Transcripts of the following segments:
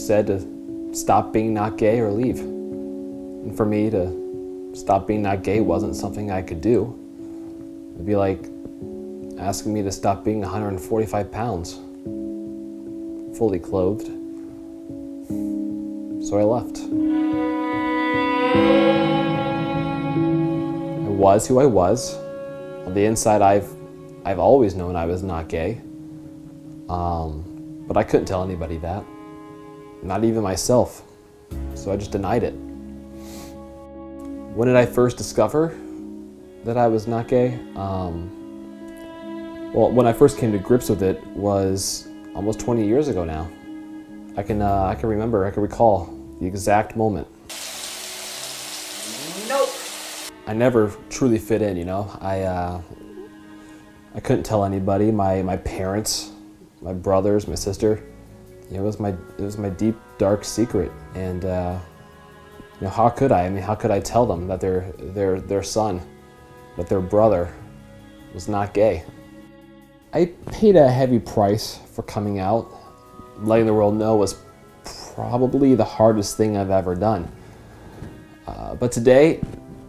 said to stop being not gay or leave. And for me to stop being not gay wasn't something I could do. It'd be like asking me to stop being 145 pounds, fully clothed. So I left. I was who I was. On the inside, I've always known I was not gay. But I couldn't tell anybody that. Not even myself. So I just denied it. When did I first discover that I was not gay? Well, when I first came to grips with it was almost 20 years ago now. I can recall the exact moment. Nope. I never truly fit in, you know. I couldn't tell anybody. My parents, my brothers, my sister. You know, it was my deep, dark secret. And you know, how could I? I mean, how could I tell them that their son, that their brother, was not gay? I paid a heavy price for coming out. Letting the world know was probably the hardest thing I've ever done. But today,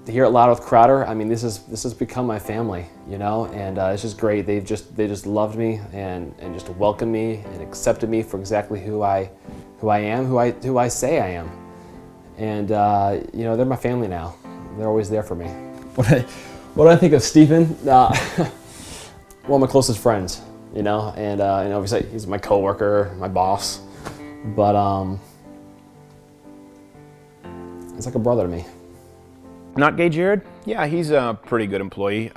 here at Loud with Crowder, I mean, this has become my family, you know, and it's just great. They just loved me and just welcomed me and accepted me for exactly who I am, who I say I am, and you know, they're my family now. They're always there for me. What I think of Stephen, one of my closest friends, you know, and obviously he's my coworker, my boss, but it's like a brother to me. Not gay Jared? Yeah, he's a pretty good employee.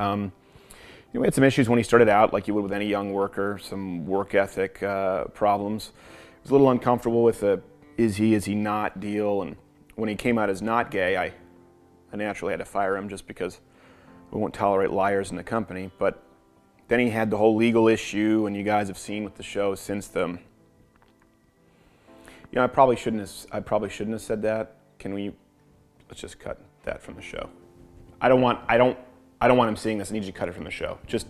We had some issues when he started out, like you would with any young worker, some work ethic problems. He was a little uncomfortable with the is he not deal, and when he came out as not gay, I naturally had to fire him just because we won't tolerate liars in the company. But then he had the whole legal issue, and you guys have seen with the show since the. You know, I probably shouldn't have said that. Let's just cut that from the show. I don't want him seeing this. I need you to cut it from the show. Just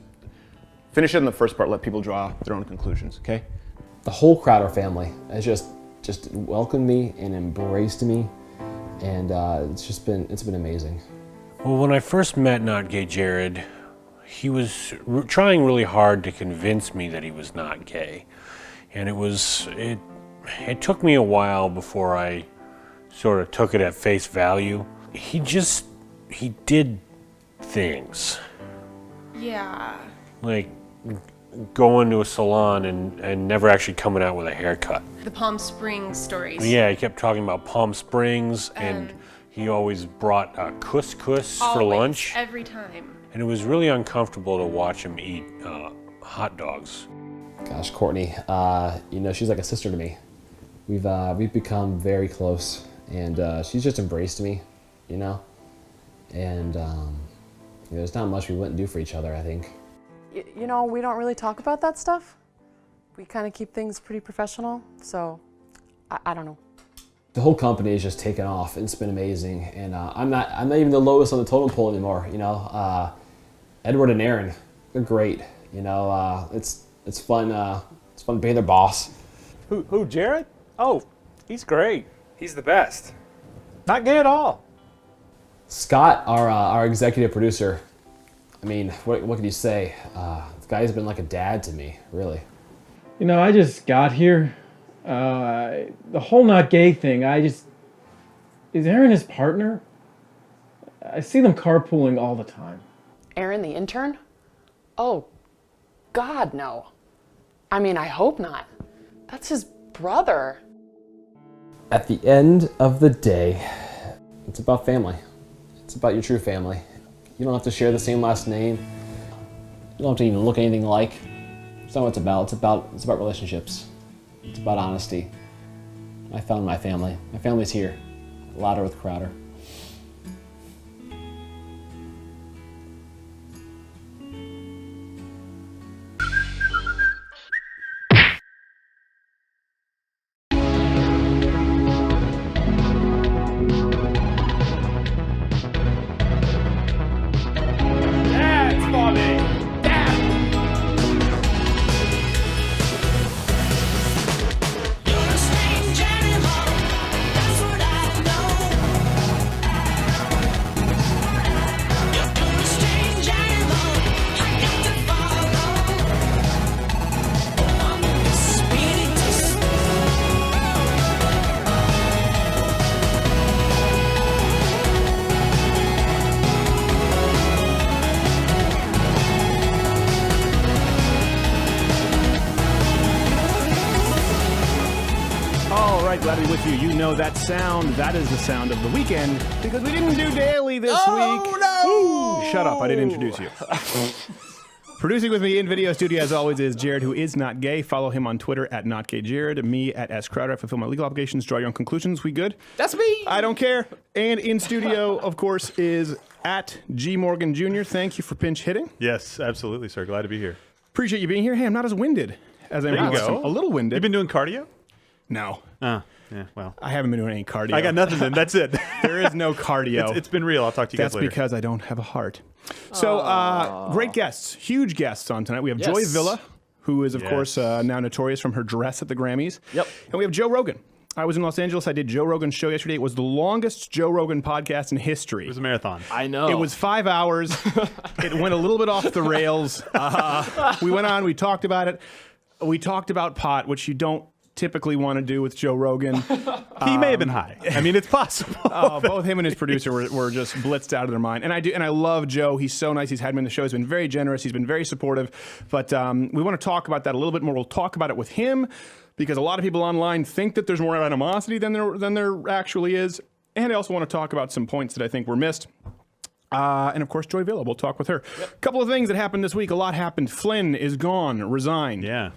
finish it in the first part. Let people draw their own conclusions. Okay? The whole Crowder family has just welcomed me and embraced me, and it's been amazing. Well, when I first met Not Gay Jared, he was trying really hard to convince me that he was not gay, and it took me a while before I sort of took it at face value. He did things. Yeah. Like going to a salon and never actually coming out with a haircut. The Palm Springs stories. Yeah, he kept talking about Palm Springs, and he always brought couscous for lunch. Every time. And it was really uncomfortable to watch him eat hot dogs. Gosh, Courtney, you know, she's like a sister to me. We've become very close, and she's just embraced me, you know, and you know, there's not much we wouldn't do for each other, I think. You know, we don't really talk about that stuff. We kind of keep things pretty professional, so I don't know. The whole company has just taken off, and it's been amazing, and I'm not even the lowest on the totem pole anymore, you know. Edward and Aaron, they're great, you know. It's fun being their boss. Who, Jared? Oh, he's great. He's the best. Not gay at all. Scott, our executive producer, I mean, what can you say? The guy's been like a dad to me, really. You know, I just got here. The whole not gay thing, is Aaron his partner? I see them carpooling all the time. Aaron, the intern? Oh, God, no. I mean, I hope not. That's his brother. At the end of the day, it's about family. It's about your true family. You don't have to share the same last name. You don't have to even look anything alike. It's not what it's about. It's about relationships. It's about honesty. I found my family. My family's here. Louder with Crowder. You're a strange animal. right, glad to be with you. You know that sound. That is the sound of the weekend because we didn't do daily this week. Oh, no! Shut up, I didn't introduce you. Producing with me in video studio, as always, is Jared, who is not gay. Follow him on Twitter at NotGayJared. Me at SCrowder. I fulfill my legal obligations. Draw your own conclusions. We good? That's me. I don't care. And in studio, of course, is at G. Morgan Jr. Thank you for pinch hitting. Yes, absolutely, sir. Glad to be here. Appreciate you being here. Hey, I'm not as winded as I am. A little winded. You've been doing cardio? No. Yeah, well. I haven't been doing any cardio. I got nothing then. That's it. There is no cardio. It's been real. I'll talk to you guys later. That's because I don't have a heart. So, great guests, huge guests on tonight. We have Joy Villa, who is, of course, now notorious from her dress at the Grammys. Yep. And we have Joe Rogan. I was in Los Angeles. I did Joe Rogan's show yesterday. It was the longest Joe Rogan podcast in history. It was a marathon. I know. It was 5 hours. It went a little bit off the rails. We went on. We talked about it. We talked about pot, which you don't typically want to do with Joe Rogan. He may have been high. I mean, it's possible. Both him and his producer were just blitzed out of their mind. And I love Joe. He's so nice. He's had me on the show. He's been very generous. He's been very supportive. But we want to talk about that a little bit more. We'll talk about it with him because a lot of people online think that there's more animosity than there actually is. And I also want to talk about some points that I think were missed. And of course, Joy Villa. We'll talk with her. A couple of things that happened this week. A lot happened. Flynn is gone, resigned. Yeah.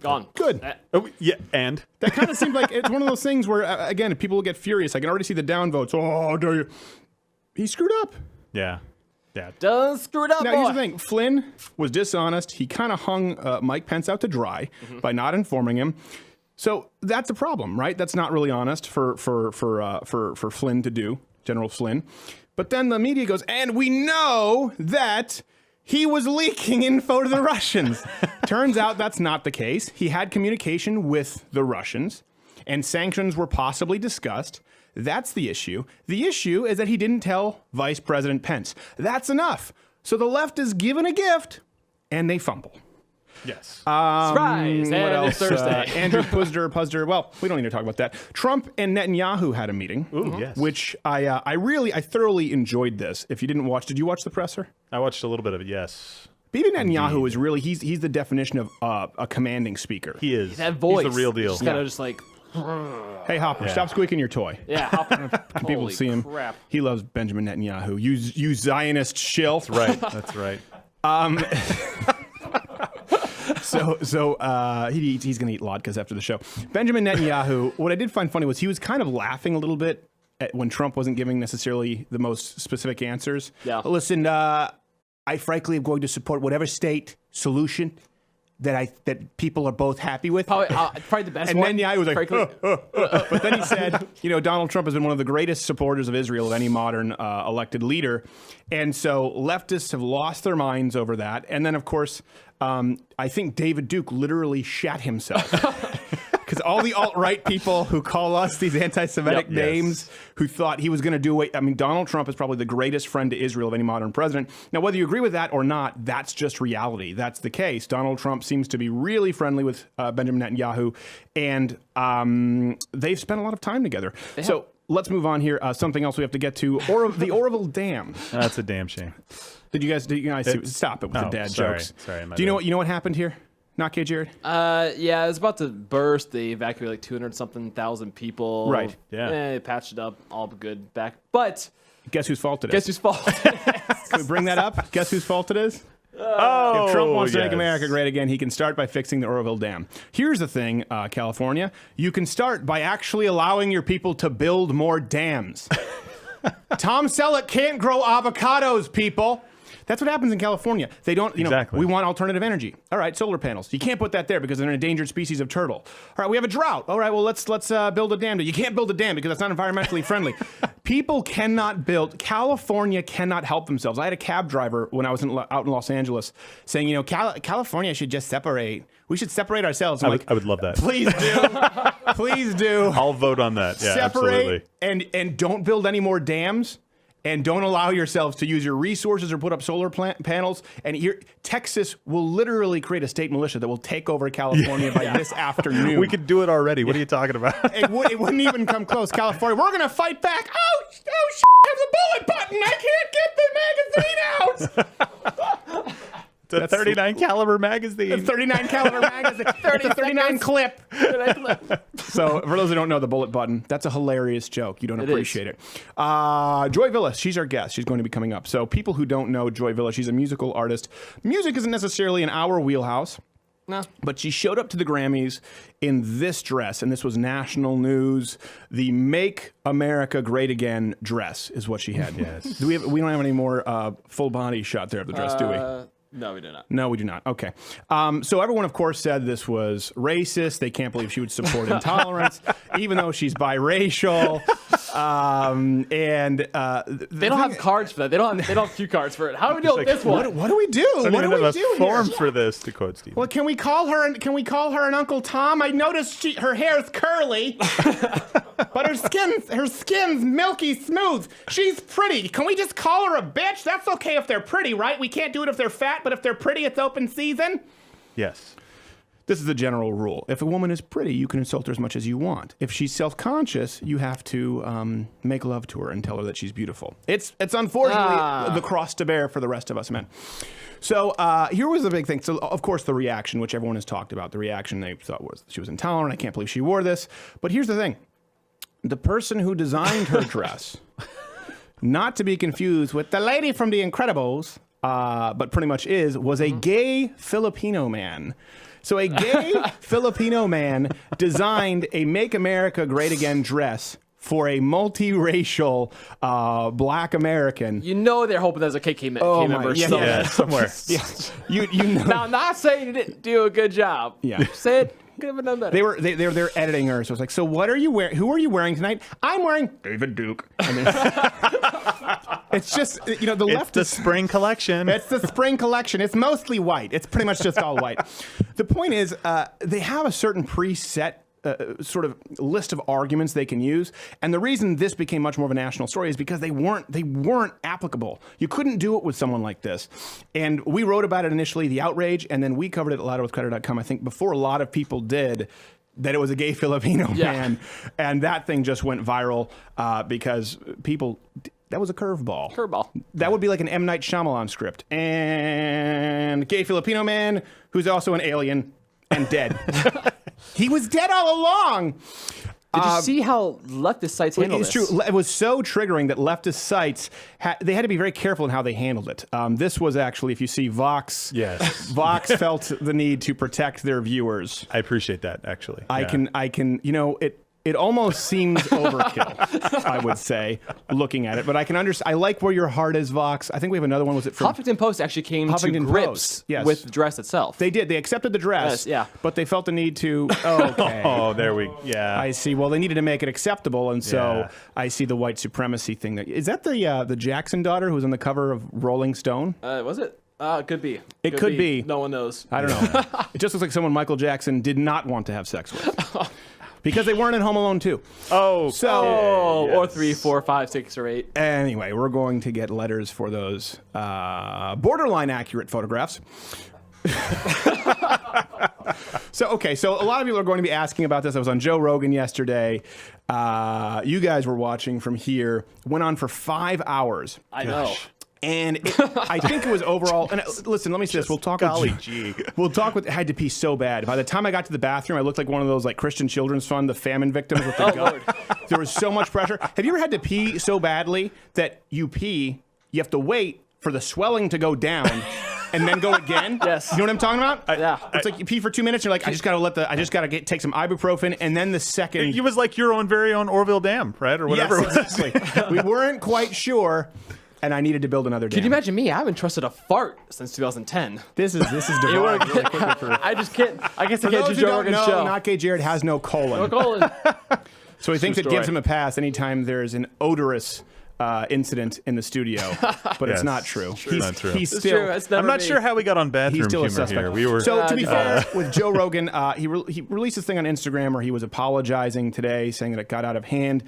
Gone. Good. Oh, yeah, and? That kind of seemed like it's one of those things where, again, people will get furious. I can already see the downvotes. Oh, do you? He screwed up. Yeah. Yeah. Done screwed up, Now, boy. here's the thing. Flynn was dishonest. He kind of hung Mike Pence out to dry by not informing him. So that's a problem, right? That's not really honest for Flynn to do, General Flynn. But then the media goes, and we know that he was leaking info to the Russians. Turns out that's not the case. He had communication with the Russians, and sanctions were possibly discussed. That's the issue. The issue is that he didn't tell Vice President Pence. That's enough. So the left is given a gift, and they fumble. Yes. Surprise! What And else? it's Thursday. Andrew Puzder. Well, we don't need to talk about that. Trump and Netanyahu had a meeting, Ooh, yes. which I thoroughly enjoyed this. If you didn't watch, did you watch the presser? I watched a little bit of it, yes. Bibi Netanyahu is really, he's the definition of a commanding speaker. He is. That voice. He's the real deal. Just kind of just like, Hey, Hopper, stop squeaking your toy. yeah. People Holy see him. crap. He loves Benjamin Netanyahu. You Zionist shill. That's right. He's going to eat latkes after the show. Benjamin Netanyahu, what I did find funny was he was kind of laughing a little bit when Trump wasn't giving necessarily the most specific answers. Yeah. Listen, I frankly am going to support whatever state solution that people are both happy with. Probably the best And one. Netanyahu was like, frankly. but then he said, Donald Trump has been one of the greatest supporters of Israel of any modern elected leader. And so leftists have lost their minds over that. And then, of course, I think David Duke literally shat himself. Because all the alt-right people who call us these anti-Semitic names, who thought he was going to do away. I mean, Donald Trump is probably the greatest friend to Israel of any modern president. Now, whether you agree with that or not, that's just reality. That's the case. Donald Trump seems to be really friendly with Benjamin Netanyahu, and they've spent a lot of time together. So let's move on here. Something else we have to get to, the Oroville Dam. That's a damn shame. Did you guys stop it with the dad jokes? Sorry, Do you know what happened here? Not gay, Jared? Yeah, it was about to burst. They evacuated like 200-something thousand people. Right, yeah. They patched it up, all good back. But Guess whose fault it is? guess whose fault? Can we bring that up? Guess whose fault it is? Oh, If Trump wants to make yes. America great again, he can start by fixing the Oroville Dam. Here's the thing, California. You can start by actually allowing your people to build more dams. Tom Selleck can't grow avocados, people. That's what happens in California. They don't, Exactly. we want alternative energy. All right, solar panels. You can't put that there because they're an endangered species of turtle. All right, we have a drought. All right, well, let's build a dam. You can't build a dam because that's not environmentally friendly. People cannot build. California cannot help themselves. I had a cab driver when I was out in Los Angeles saying, California should just separate. We should separate ourselves. I'm I would love that. please do. Please do. I'll vote on that. Yeah, Separate absolutely. and don't build any more dams. And don't allow yourselves to use your resources or put up solar panels. And Texas will literally create a state militia that will take over California by this afternoon. We could do it already. What are you talking about? It wouldn't even come close. California, we're going to fight back. Oh, I have the bullet button. I can't get the magazine out. It's The 39 caliber magazine. The 39 caliber magazine. It's a 39 clip. So for those who don't know the bullet button, that's a hilarious joke. You don't appreciate it. Joy Villa, she's our guest. She's going to be coming up. So people who don't know Joy Villa, she's a musical artist. Music isn't necessarily in our wheelhouse. No. But she showed up to the Grammys in this dress, and this was national news. The Make America Great Again dress is what she had. Yes. We don't have any more full body shot there of the dress, do we? No, we do not. No, we do not. Okay. So everyone, of course, said this was racist. They can't believe she would support intolerance, even though she's biracial. They don't have cards for that. They don't have cue cards for it. How do we deal with this one? What do we do? I don't What even do we have do a form here? for this, to quote Steve. Well, can we call her an Uncle Tom? I noticed her hair's curly, but her skin's milky smooth. She's pretty. Can we just call her a bitch? That's okay if they're pretty, right? We can't do it if they're fat, but if they're pretty, it's open season. Yes. This is the general rule. If a woman is pretty, you can insult her as much as you want. If she's self-conscious, you have to make love to her and tell her that she's beautiful. It's unfortunately the cross to bear for the rest of us men. So here was the big thing. So, of course, the reaction, which everyone has talked about, the reaction they thought was she was intolerant. I can't believe she wore this. But here's the thing. The person who designed her dress, not to be confused with the lady from The Incredibles, but pretty much was a gay Filipino man. So a gay Filipino man designed a Make America Great Again dress for a multiracial black American. You know they're hoping there's a KK member somewhere. Yeah. You know. Now, I'm not saying you didn't do a good job. Yeah. Said could have done better. They're editing her, so it's like, so what are you wearing? Who are you wearing tonight? I'm wearing David Duke. I mean, it's just the left. It's the spring collection. It's the spring collection. It's mostly white. It's pretty much just all white. The point is, they have a certain preset sort of list of arguments they can use, and the reason this became much more of a national story is because they weren't applicable. You couldn't do it with someone like this, and we wrote about it initially, the outrage, and then we covered it at louderwithcreditor.com. I think before a lot of people did. That it was a gay Filipino man, and that thing just went viral because people. That was a curveball. That would be like an M. Night Shyamalan script. And gay Filipino man who's also an alien and dead. He was dead all along. Did you see how leftist sites handled this? It's true. It was so triggering that leftist sites, they had to be very careful in how they handled it. This was actually, if you see Vox, Yes. Vox felt the need to protect their viewers. I appreciate that, actually. I can, it almost seems overkill, I would say, looking at it. But I can understand. I like where your heart is, Vox. I think we have another one. Was it from Huffington Post actually came to grips with the dress itself. They did. They accepted the dress. Yes, yeah. But they felt the need to. Okay. Oh, there we. Yeah. I see. Well, they needed to make it acceptable, and so Yeah. I see the white supremacy thing. Is that the Jackson daughter who was on the cover of Rolling Stone? Was it? Could be. It could be. No one knows. I don't know. It just looks like someone Michael Jackson did not want to have sex with. Because they weren't in Home Alone 2. Oh, Oh, yes. or 3, 4, 5, 6, or 8. Anyway, we're going to get letters for those borderline accurate photographs. So a lot of people are going to be asking about this. I was on Joe Rogan yesterday. You guys were watching from here. Went on for 5 hours. I know. And I think it was overall. And listen, let me say this. We'll talk. We'll talk with. I had to pee so bad. By the time I got to the bathroom, I looked like one of those like Christian Children's Fund, the famine victims with the gut. There was so much pressure. Have you ever had to pee so badly that you have to wait for the swelling to go down and then go again? Yes. You know what I'm talking about? Yeah. It's like you pee for 2 minutes. You're like, I just gotta take some ibuprofen, and then the second. It was like your own very own Orville Dam, right, or whatever. Yes, exactly. We weren't quite sure. And I needed to build another dam. Can you imagine me? I haven't trusted a fart since 2010. This is divine. Really quickly for, I just can't. I guess I for can't do those who Joe don't Rogan's know, show. Not Gay Jared has no colon. No colon. So he thinks it story. gives him a pass anytime there's an odorous incident in the studio, but it's Yes. not true. It's not true. He's It's still. true. It's never I'm not me. sure how we got on bathroom He's still a humor suspect. here. We were. So to be fair, just- with Joe Rogan, he released this thing on Instagram where he was apologizing today, saying that it got out of hand.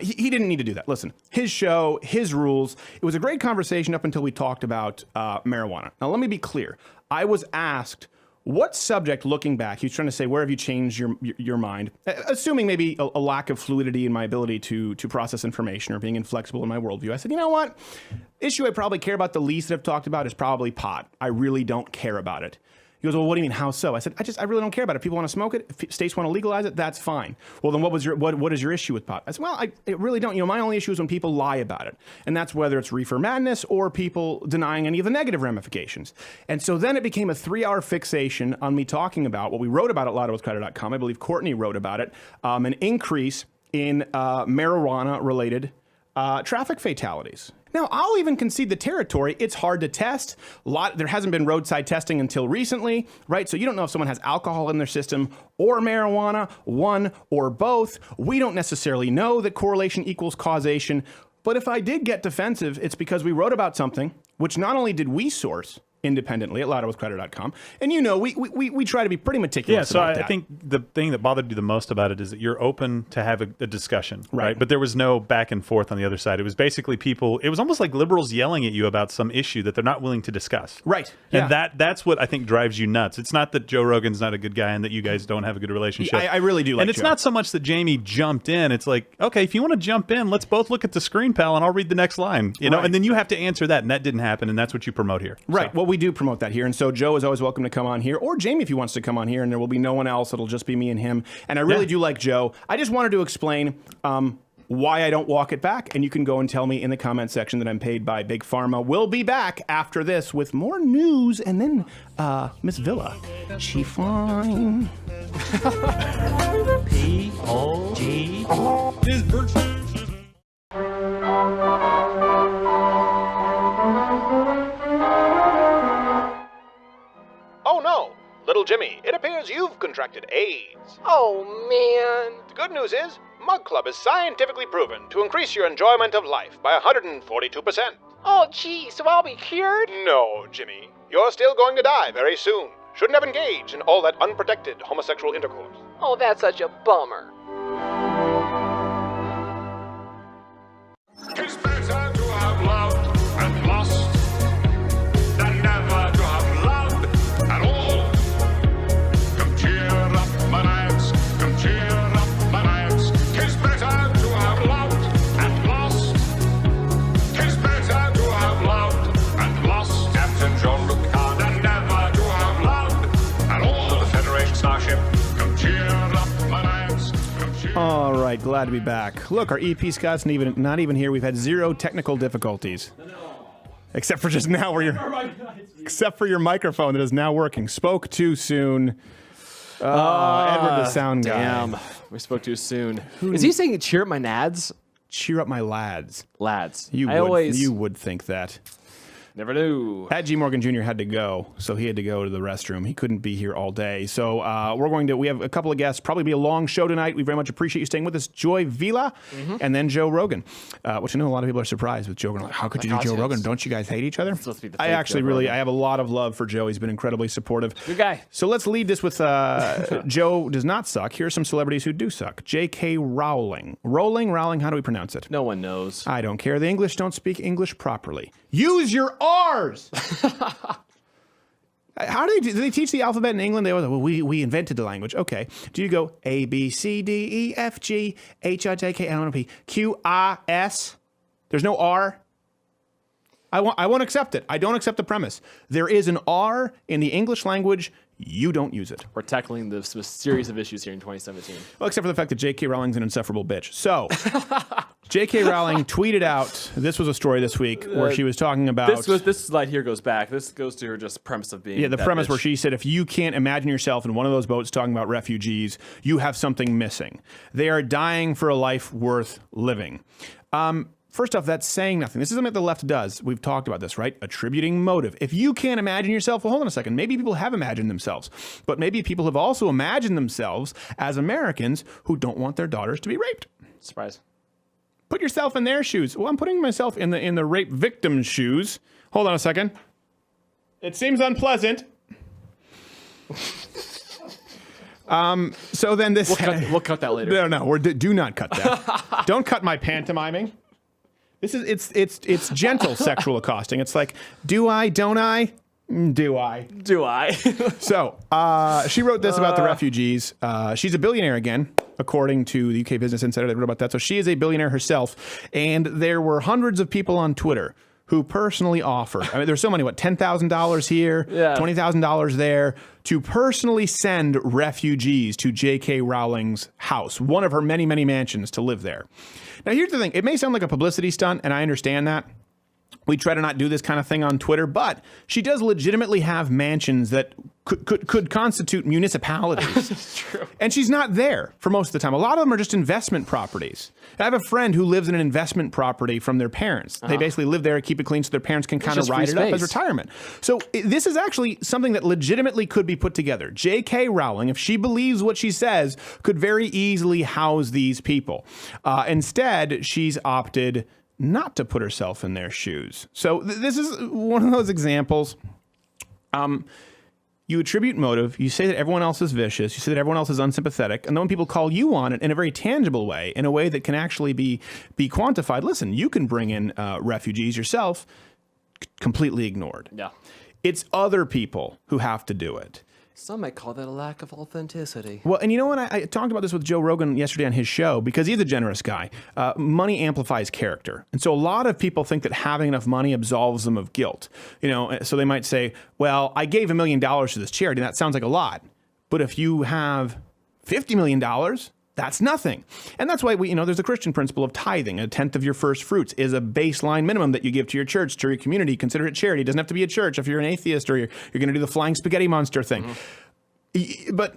He didn't need to do that. Listen, his show, his rules. It was a great conversation up until we talked about marijuana. Now, let me be clear. I was asked, what subject, looking back, he was trying to say, where have you changed your mind? Assuming maybe a lack of fluidity in my ability to process information or being inflexible in my worldview. I said, you know what? Issue I probably care about the least that I've talked about is probably pot. I really don't care about it. He goes, well, what do you mean? How so? I said, I really don't care about it. If people want to smoke it, if states want to legalize it, that's fine. Well, then what is your issue with pot? I said, well, I really don't. My only issue is when people lie about it. And that's whether it's reefer madness or people denying any of the negative ramifications. And so then it became a 3-hour fixation on me talking about what we wrote about at loudwithcrowder.com. I believe Courtney wrote about it, an increase in marijuana-related traffic fatalities. Now, I'll even concede the territory. It's hard to test. There hasn't been roadside testing until recently, right? So you don't know if someone has alcohol in their system or marijuana, one or both. We don't necessarily know that correlation equals causation. But if I did get defensive, it's because we wrote about something which not only did we source independently at louderwithcrowder.com. And we try to be pretty meticulous about that. I think the thing that bothered you the most about it is that you're open to have a discussion, right? But there was no back and forth on the other side. It was basically it was almost like liberals yelling at you about some issue that they're not willing to discuss. Right. And that's what I think drives you nuts. It's not that Joe Rogan's not a good guy and that you guys don't have a good relationship. I really do like And it's Joe. not so much that Jamie jumped in. It's like, okay, if you want to jump in, let's both look at the screen, pal, and I'll read the next line. Right. And then you have to answer that, and that didn't happen, and that's what you promote here. Right. Well, we do promote that here. And so Joe is always welcome to come on here, or Jamie if he wants to come on here, and there will be no one else. It'll just be me and him. And I really do like Joe. I just wanted to explain why I don't walk it back. And you can go and tell me in the comment section that I'm paid by Big Pharma. We'll be back after this with more news. And then Miss Villa. She fine. P-O-G. Oh no, little Jimmy, it appears you've contracted AIDS. Oh, man. The good news is, Mug Club is scientifically proven to increase your enjoyment of life by 142%. Oh, gee, so I'll be cured? No, Jimmy, you're still going to die very soon. Shouldn't have engaged in all that unprotected homosexual intercourse. Oh, that's such a bummer. It's better to have loved and lost than never to have loved at all. Come cheer up my nights, come cheer up my nights. 'Tis better to have loved and lost. 'Tis better to have loved and lost. Captain Jean-Luc Picard than never to have loved at all. To the Federation Starship, come cheer up my nights, come cheer. All right, glad to be back. Look, our EP Scott's not even here. We've had 0 technical difficulties. Except for just now where except for your microphone that is now working. Spoke too soon. Edward the sound guy. Damn, we spoke too soon. Is he saying cheer up my nads? Cheer up my lads. Lads. You would think that. Never knew. Pat G. Morgan Jr. had to go, so he had to go to the restroom. He couldn't be here all day. So we have a couple of guests, probably be a long show tonight. We very much appreciate you staying with us. Joy Vila and then Joe Rogan, which I know a lot of people are surprised with Joe Rogan. Like, how could you do Joe Rogan? Don't you guys hate each other? Supposed to be the I fake actually Joe really, Rogan. I have a lot of love for Joe. He's been incredibly supportive. Good guy. So let's lead this with Joe does not suck. Here are some celebrities who do suck. J.K. Rowling. Rowling, how do we pronounce it? No one knows. I don't care. The English don't speak English properly. Use your R's! How do they teach the alphabet in England? They always, well, we invented the language. Okay. Do you go A, B, C, D, E, F, G, H, I, J, K, L, M, N, P, Q, R, S? There's no R? I won't accept it. I don't accept the premise. There is an R in the English language. You don't use it. We're tackling this series of issues here in 2017. Well, except for the fact that J.K. Rowling's an insufferable bitch. So, J.K. Rowling tweeted out, this was a story this week, where she was talking about... This slide here goes back. This goes to her just premise of being the that premise bitch. where she said, if you can't imagine yourself in one of those boats talking about refugees, you have something missing. They are dying for a life worth living. First off, that's saying nothing. This is something that the left does. We've talked about this, right? Attributing motive. If you can't imagine yourself, well, hold on a second. Maybe people have imagined themselves, but maybe people have also imagined themselves as Americans who don't want their daughters to be raped. Surprise. Put yourself in their shoes. Well, I'm putting myself in the rape victim's shoes. Hold on a second. It seems unpleasant. So then this... We'll cut that later. No, do not cut that. Don't cut my pantomiming. This is it's gentle sexual accosting. It's like, do I, don't I? Do I? Do I? So she wrote this about the refugees. She's a billionaire again, according to the UK Business Insider. They wrote about that. So she is a billionaire herself. And there were hundreds of people on Twitter who personally offered, I mean, there's so many, $10,000 here, $20,000 there, to personally send refugees to J.K. Rowling's house, one of her many, many mansions, to live there. Now, here's the thing. It may sound like a publicity stunt, and I understand that. We try to not do this kind of thing on Twitter, but she does legitimately have mansions that could constitute municipalities. That's true. And she's not there for most of the time. A lot of them are just investment properties. I have a friend who lives in an investment property from their parents. They basically live there, keep it clean so their parents can kind of ride it up as retirement. So this is actually something that legitimately could be put together. J.K. Rowling, if she believes what she says, could very easily house these people. Instead, she's opted not to put herself in their shoes. So this is one of those examples. You attribute motive. You say that everyone else is vicious. You say that everyone else is unsympathetic. And then when people call you on it in a very tangible way, in a way that can actually be quantified, listen, you can bring in refugees yourself, completely ignored. Yeah. It's other people who have to do it. Some might call that a lack of authenticity. Well, and you know what? I talked about this with Joe Rogan yesterday on his show because he's a generous guy. Money amplifies character. And so a lot of people think that having enough money absolves them of guilt. You know, so they might say, well, I gave $1 million to this charity, and that sounds like a lot. But if you have $50 million, that's nothing. And that's why there's a Christian principle of tithing. 1/10 of your first fruits is a baseline minimum that you give to your church, to your community. Consider it charity. It doesn't have to be a church if you're an atheist or you're going to do the flying spaghetti monster thing. Mm-hmm. But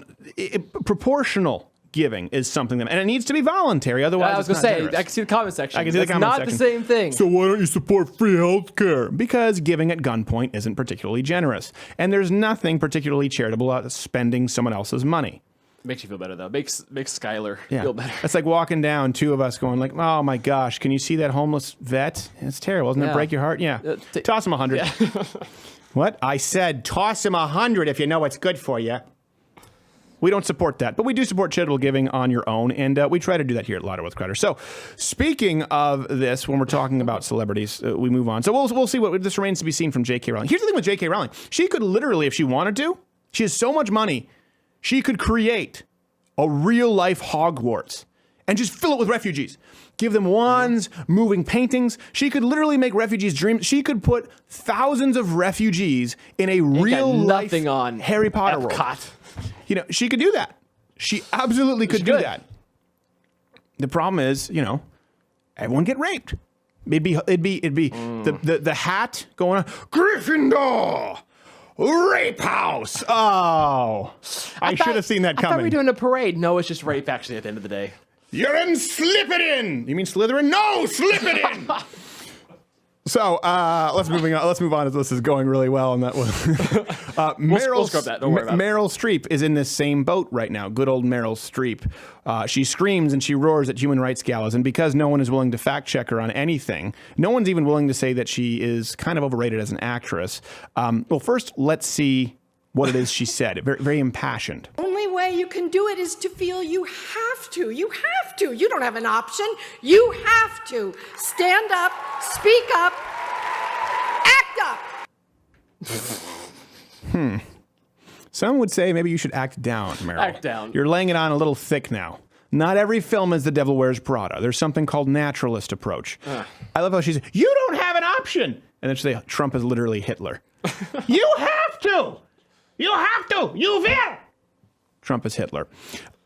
proportional giving is something that, and it needs to be voluntary. Otherwise, I was going to say, I can see the comment section. I can see the comment section. It's not the same thing. So why don't you support free health care? Because giving at gunpoint isn't particularly generous. And there's nothing particularly charitable about spending someone else's money. Makes you feel better, though. Makes Skylar feel better. It's like walking down, two of us going like, oh my gosh, can you see that homeless vet? It's terrible. Doesn't it break your heart? Yeah. Toss him 100. Yeah. What? I said toss him 100 if you know what's good for you. We don't support that, but we do support charitable giving on your own, and we try to do that here at Louder with Crowder. So, speaking of this, when we're talking about celebrities, we move on. So we'll see what this remains to be seen from J.K. Rowling. Here's the thing with J.K. Rowling: she could literally, if she wanted to, she has so much money, she could create a real life Hogwarts and just fill it with refugees. Give them wands, moving paintings. She could literally make refugees dream. She could put thousands of refugees in a real life Harry Potter world. She could do that. She absolutely could do that. The problem is, everyone get raped. It'd be the hat going on. Gryffindor, rape house. Oh, I should have seen that coming. I thought we were doing a parade. No, it's just rape. Actually, at the end of the day, you're in Slip It In. You mean Slytherin? No, Slip It In. So let's move on as this is going really well on that one. We'll scrub that. Don't worry about it. Meryl Streep is in this same boat right now. Good old Meryl Streep. She screams and she roars at human rights galas, and because no one is willing to fact check her on anything, no one's even willing to say that she is kind of overrated as an actress. Well, first let's see what it is she said. Very, very impassioned. Only way you can do it is to feel you have to. You have to. You don't have an option. You have to. Stand up, speak up, act up. Some would say maybe you should act down, Meryl. Act down. You're laying it on a little thick now. Not every film is The Devil Wears Prada. There's something called naturalist approach. I love how she says, you don't have an option. And then she says, Trump is literally Hitler. You have to. You have to. You will. Trump is Hitler.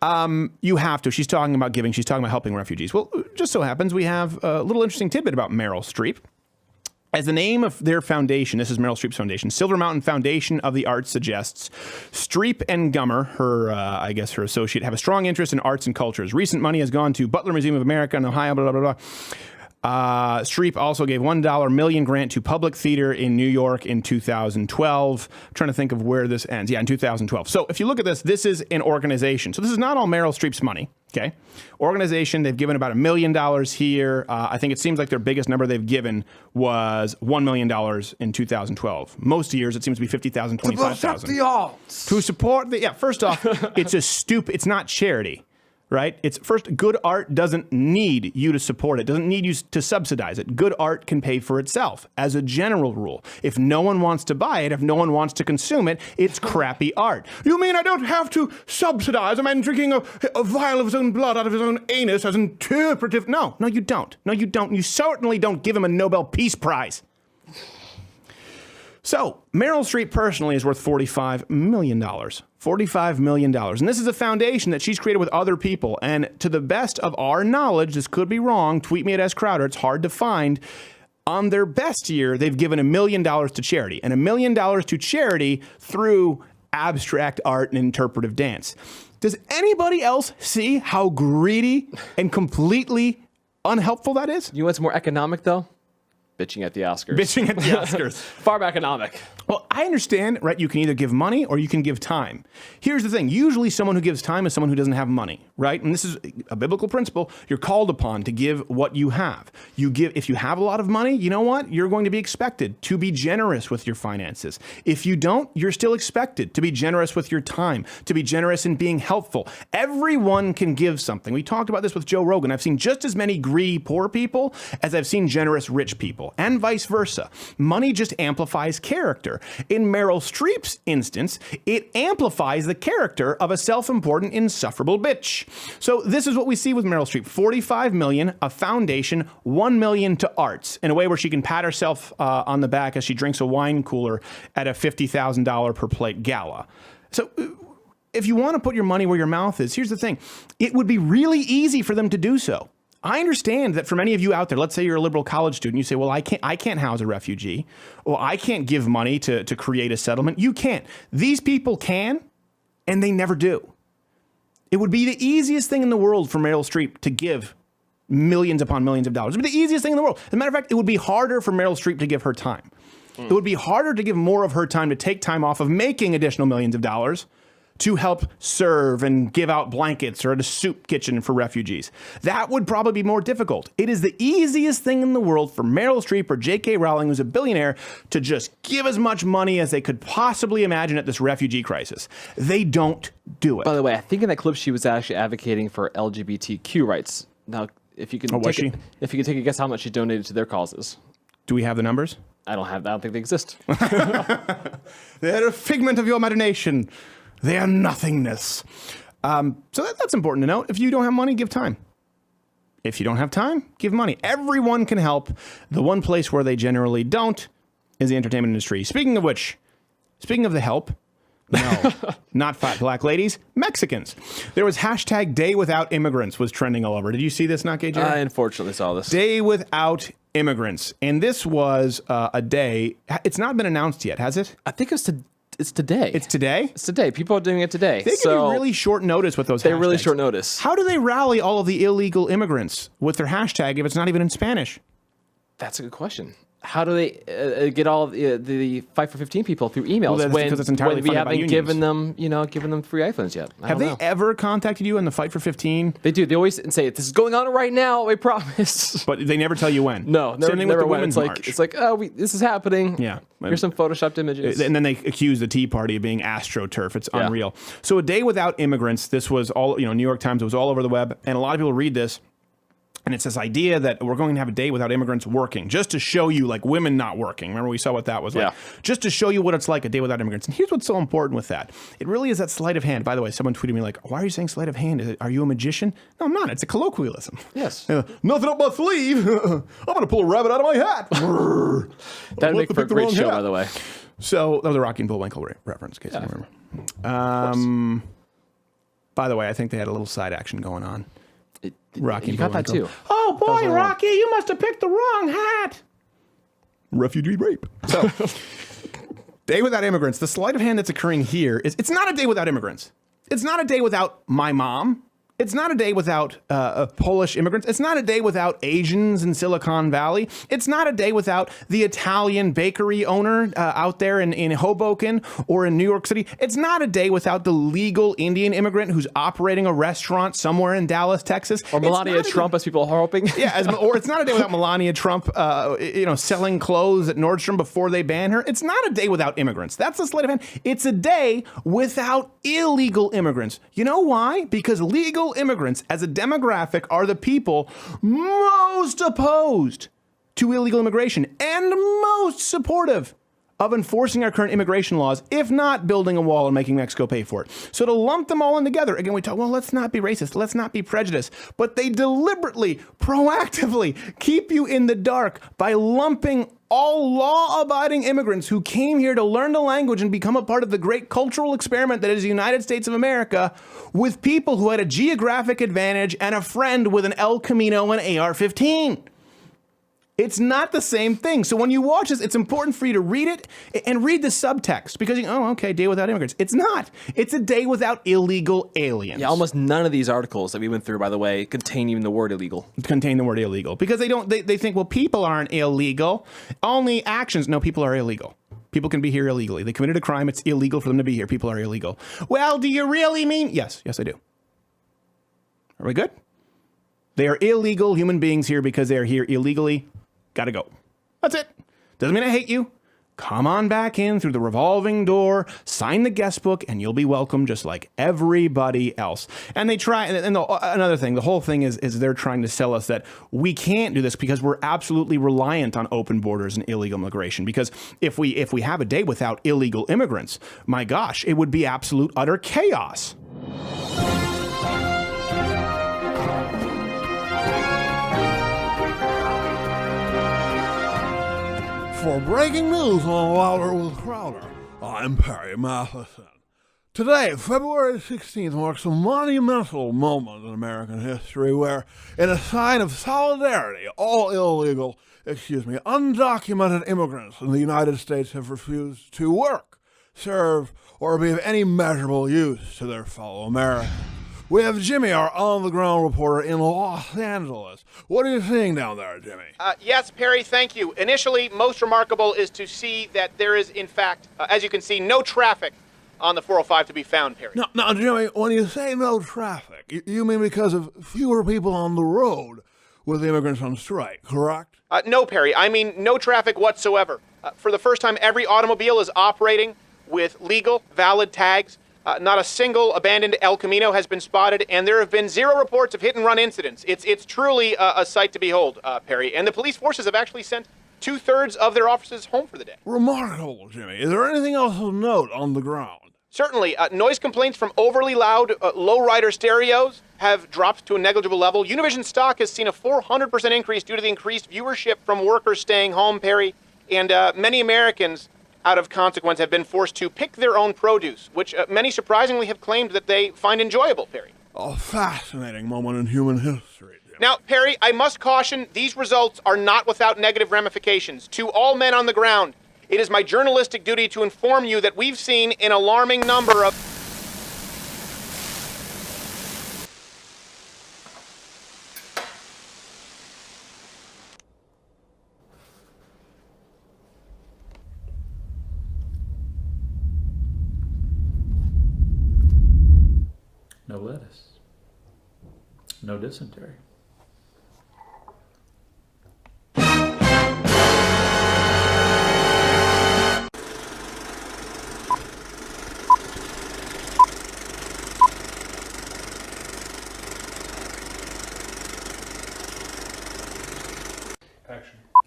You have to. She's talking about giving. She's talking about helping refugees. Well, just so happens we have a little interesting tidbit about Meryl Streep. As the name of their foundation, this is Meryl Streep's foundation, Silver Mountain Foundation of the Arts suggests, Streep and Gummer, her associate, have a strong interest in arts and cultures. Recent money has gone to Butler Museum of America in Ohio, blah, blah, blah, blah. Streep also gave $1 million grant to Public Theater in New York in 2012. I'm trying to think of where this ends. Yeah, in 2012. So if you look at this, this is an organization. So this is not all Meryl Streep's money. Okay. Organization, they've given about $1 million here. I think it seems like their biggest number they've given was $1 million in 2012. Most years it seems to be $50,000, $25,000. To support the arts. To support the, first off, it's not charity. right? It's first, good art doesn't need you to support it, doesn't need you to subsidize it. Good art can pay for itself as a general rule. If no one wants to buy it, if no one wants to consume it, it's crappy art. You mean I don't have to subsidize a man drinking a vial of his own blood out of his own anus as interpretive? No, you don't. No, you don't. You certainly don't give him a Nobel Peace Prize. So, Meryl Streep personally is worth $45 million. $45 million. And this is a foundation that she's created with other people. And to the best of our knowledge, this could be wrong, tweet me at S. Crowder, it's hard to find. On their best year, they've given $1 million to charity. And $1 million to charity through abstract art and interpretive dance. Does anybody else see how greedy and completely unhelpful that is? You know what's more economic, though? Bitching at the Oscars. Bitching at the Oscars. Far more economic. Well, I understand, right? You can either give money or you can give time. Here's the thing. Usually someone who gives time is someone who doesn't have money, right? And this is a biblical principle. You're called upon to give what you have. You give, if you have a lot of money, you know what? You're going to be expected to be generous with your finances. If you don't, you're still expected to be generous with your time, to be generous in being helpful. Everyone can give something. We talked about this with Joe Rogan. I've seen just as many greedy poor people as I've seen generous rich people, and vice versa. Money just amplifies character. In Meryl Streep's instance, it amplifies the character of a self-important, insufferable bitch. So this is what we see with Meryl Streep. $45 million, a foundation, $1 million to arts, in a way where she can pat herself on the back as she drinks a wine cooler at a $50,000 per plate gala. So if you want to put your money where your mouth is, here's the thing. It would be really easy for them to do so. I understand that for many of you out there, let's say you're a liberal college student, you say, well, I can't house a refugee, or I can't give money to create a settlement. You can't. These people can, and they never do. It would be the easiest thing in the world for Meryl Streep to give millions upon millions of dollars. It would be the easiest thing in the world. As a matter of fact, it would be harder for Meryl Streep to give her time. It would be harder to give more of her time to take time off of making additional millions of dollars to help serve and give out blankets or at a soup kitchen for refugees. That would probably be more difficult. It is the easiest thing in the world for Meryl Streep or J.K. Rowling, who's a billionaire, to just give as much money as they could possibly imagine at this refugee crisis. They don't do it. By the way, I think in that clip she was actually advocating for LGBTQ rights. Now, if you can if you can take a guess how much she donated to their causes. Do we have the numbers? I don't think they exist. They're a figment of your imagination. They are nothingness. So that's important to note. If you don't have money, give time. If you don't have time, give money. Everyone can help. The one place where they generally don't is the entertainment industry. Speaking of which, speaking of the help, no, not fat black ladies, Mexicans. There was hashtag Day Without Immigrants was trending all over. Did you see this, not gay, Jerry? I unfortunately saw this. Day Without Immigrants. And this was a day. It's not been announced yet, has it? I think it's today. It's today? It's today. People are doing it today. They give you really short notice with those hashtags. They're really short notice. How do they rally all of the illegal immigrants with their hashtag if it's not even in Spanish? That's a good question. How do they get all the Fight for 15 people through emails well, when it's entirely we haven't given them free iPhones yet? Have they ever contacted you in the Fight for 15? They do. They always say, this is going on right now, I promise. But they never tell you when. No, Same thing with the Women's March. It's like, oh, this is happening. Yeah. Here's some photoshopped images. And then they accuse the Tea Party of being astroturf. It's unreal. So A Day Without Immigrants, this was all, New York Times, it was all over the web. And a lot of people read this. And it's this idea that we're going to have a day without immigrants working, just to show you, like, women not working. Remember, we saw what that was like. Just to show you what it's like, a day without immigrants. And here's what's so important with that. It really is that sleight of hand. By the way, someone tweeted me, like, why are you saying sleight of hand? Are you a magician? No, I'm not. It's a colloquialism. Yes. Nothing up my sleeve. I'm going to pull a rabbit out of my hat. That would make for a great show, by the way. So that was a Rocky and Bullwinkle reference, in case you remember. By the way, I think they had a little side action going on. Rocky, you got that too. Oh boy, Rocky, you must have picked the wrong hat. Refugee rape. So, Day Without Immigrants. The sleight of hand that's occurring here is it's not a day without immigrants. It's not a day without my mom. It's not a day without Polish immigrants. It's not a day without Asians in Silicon Valley. It's not a day without the Italian bakery owner out there in Hoboken or in New York City. It's not a day without the legal Indian immigrant who's operating a restaurant somewhere in Dallas, Texas. Or Melania Trump, as people are hoping. Yeah, or it's not a day without Melania Trump, selling clothes at Nordstrom before they ban her. It's not a day without immigrants. That's the sleight of hand. It's a day without illegal immigrants. You know why? Because legal illegal immigrants as a demographic are the people most opposed to illegal immigration and most supportive of enforcing our current immigration laws, if not building a wall and making Mexico pay for it. So to lump them all in together, again, we talk, well, let's not be racist, let's not be prejudiced, but they deliberately, proactively keep you in the dark by lumping all law-abiding immigrants who came here to learn the language and become a part of the great cultural experiment that is the United States of America with people who had a geographic advantage and a friend with an El Camino and AR-15. It's not the same thing. So when you watch this, it's important for you to read it and read the subtext because you oh, okay, day without immigrants. It's not. It's a day without illegal aliens. Yeah, almost none of these articles that we went through, by the way, contain even the word illegal. Contain the word illegal because they think, well, people aren't illegal. Only actions. No, people are illegal. People can be here illegally. They committed a crime. It's illegal for them to be here. People are illegal. Well, do you really mean? Yes, I do. Are we good? They are illegal human beings here because they are here illegally. Gotta go. That's it. Doesn't mean I hate you. Come on back in through the revolving door, sign the guest book, and you'll be welcome just like everybody else. And they try, and another thing, the whole thing is they're trying to sell us that we can't do this because we're absolutely reliant on open borders and illegal immigration. Because if we have a day without illegal immigrants, my gosh, it would be absolute utter chaos. For breaking news on Louder with Crowder, I'm Perry Matheson. Today, February 16th, marks a monumental moment in American history where, in a sign of solidarity, all undocumented immigrants in the United States have refused to work, serve, or be of any measurable use to their fellow Americans. We have Jimmy, our on-the-ground reporter in Los Angeles. What are you seeing down there, Jimmy? Yes, Perry, thank you. Initially, most remarkable is to see that there is, in fact, as you can see, no traffic on the 405 to be found, Perry. Now, Jimmy, when you say no traffic, you mean because of fewer people on the road with immigrants on strike, correct? No, Perry. I mean no traffic whatsoever. For the first time, every automobile is operating with legal, valid tags. Not a single abandoned El Camino has been spotted, and there have been 0 reports of hit-and-run incidents. It's truly a sight to behold, Perry. And the police forces have actually sent 2/3 of their officers home for the day. Remarkable, Jimmy. Is there anything else of note on the ground? Certainly. Noise complaints from overly loud, low-rider stereos have dropped to a negligible level. Univision stock has seen a 400% increase due to the increased viewership from workers staying home, Perry. And many Americans, out of consequence, have been forced to pick their own produce, which many surprisingly have claimed that they find enjoyable, Perry. A fascinating moment in human history, Jim. Now, Perry, I must caution, these results are not without negative ramifications. To all men on the ground, it is my journalistic duty to inform you that we've seen an alarming number of... No lettuce. No dysentery.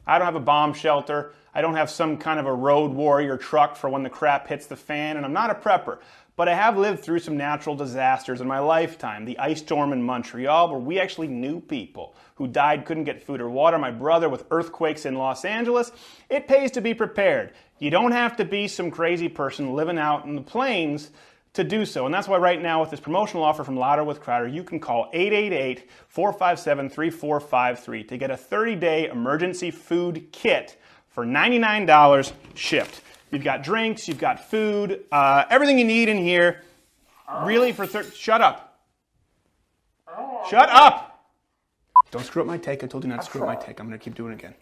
I don't have a bomb shelter. I don't have some kind of a road warrior truck for when the crap hits the fan, and I'm not a prepper. But I have lived through some natural disasters in my lifetime. The ice storm in Montreal, where we actually knew people who died, couldn't get food or water. My brother with earthquakes in Los Angeles. It pays to be prepared. You don't have to be some crazy person living out in the plains to do so. And that's why right now with this promotional offer from Louder with Crowder, you can call 888-457-3453 to get a 30-day emergency food kit for $99 shipped. You've got drinks, you've got food, everything you need in here. Really for shut up. Shut up! Don't screw up my take. I told you not to screw up my take. I'm going to keep doing it again.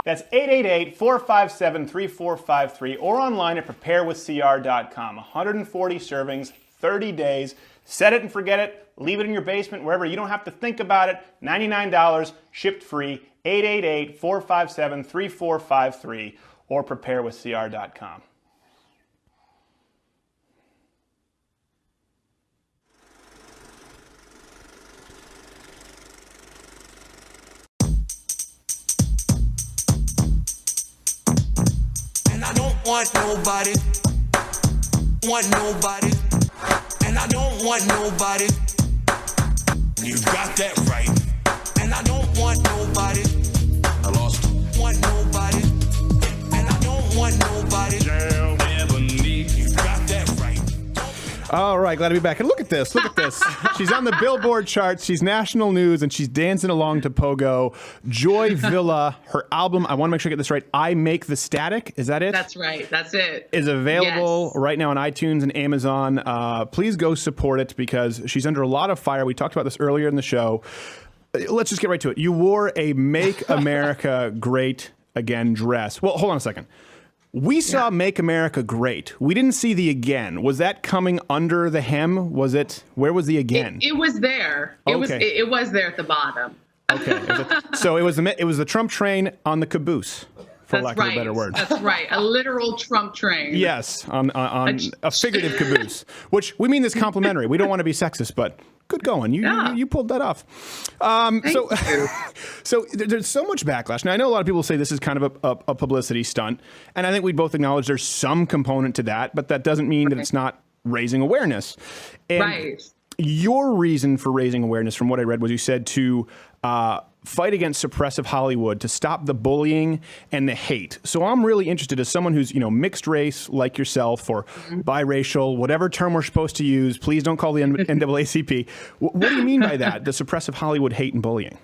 That's 888-457-3453 or online at preparewithcr.com. 140 servings, 30 days. Set it and forget it. Leave it in your basement, wherever. You don't have to think about it. $99, shipped free. 888-457-3453 or preparewithcr.com. want nobody. Want nobody. And I don't want nobody. You got that right. And I don't want nobody. I lost. Want nobody. And I don't want nobody. Jail never need. You got that right. All right, glad to be back. And look at this. Look at this. She's on the Billboard charts. She's national news, and she's dancing along to Pogo. Joy Villa, her album, I want to make sure I get this right, I Make the Static. Is that it? That's right. That's it. Is available right now on iTunes and Amazon. Please go support it because she's under a lot of fire. We talked about this earlier in the show. Let's just get right to it. You wore a Make America Great Again dress. Well, hold on a second. We saw Make America Great. We didn't see the again. Was that coming under the hem? Was it? Where was the again? It was there. It was there at the bottom. Okay. So it was the Trump train on the caboose, for lack of a better word. That's right. A literal Trump train. Yes, on a figurative caboose, which we mean this complimentary. We don't want to be sexist, but good going. You pulled that off. So there's so much backlash. Now, I know a lot of people say this is kind of a publicity stunt, and I think we both acknowledge there's some component to that, but that doesn't mean that it's not raising awareness. And your reason for raising awareness, from what I read, was you said to fight against suppressive Hollywood, to stop the bullying and the hate. So I'm really interested, as someone who's, mixed race like yourself, or biracial, whatever term we're supposed to use. Please don't call the NAACP. What do you mean by that? The suppressive Hollywood hate and bullying?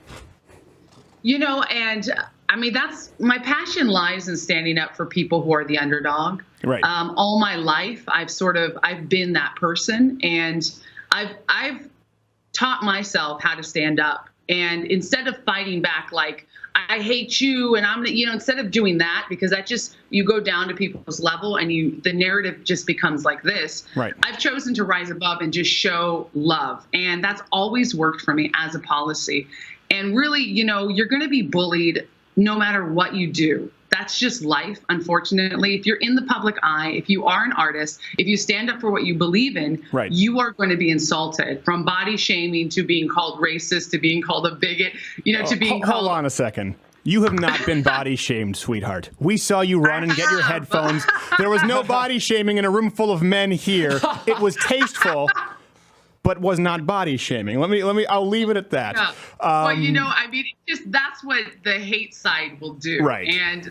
And I mean, that's my passion lies in standing up for people who are the underdog. Right. All my life, I've been that person, and I've taught myself how to stand up. And instead of fighting back like, I hate you, and instead of doing that, because that you go down to people's level and the narrative just becomes like this. Right. I've chosen to rise above and just show love. And that's always worked for me as a policy. And really, you're going to be bullied no matter what you do. That's just life, unfortunately. If you're in the public eye, if you are an artist, if you stand up for what you believe in, you are going to be insulted, from body shaming to being called racist to being called a bigot, to being called... Hold on a second. You have not been body shamed, sweetheart. We saw you run and get your headphones. There was no body shaming in a room full of men here. It was tasteful, but was not body shaming. I'll leave it at that. Yeah. That's what the hate side will do. Right. And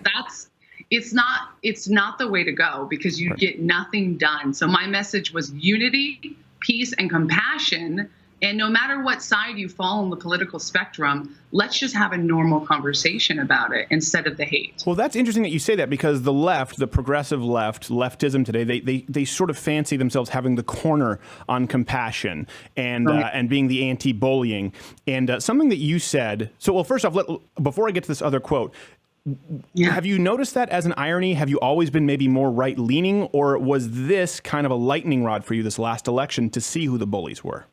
it's not the way to go, because you get nothing done. So my message was unity, peace, and compassion. And no matter what side you fall on the political spectrum, let's just have a normal conversation about it instead of the hate. Well, that's interesting that you say that, because the left, the progressive left, leftism today, they sort of fancy themselves having the corner on compassion and being the anti-bullying. And something that you said, first off, before I get to this other quote, have you noticed that as an irony? Have you always been maybe more right-leaning, or was this kind of a lightning rod for you this last election to see who the bullies were?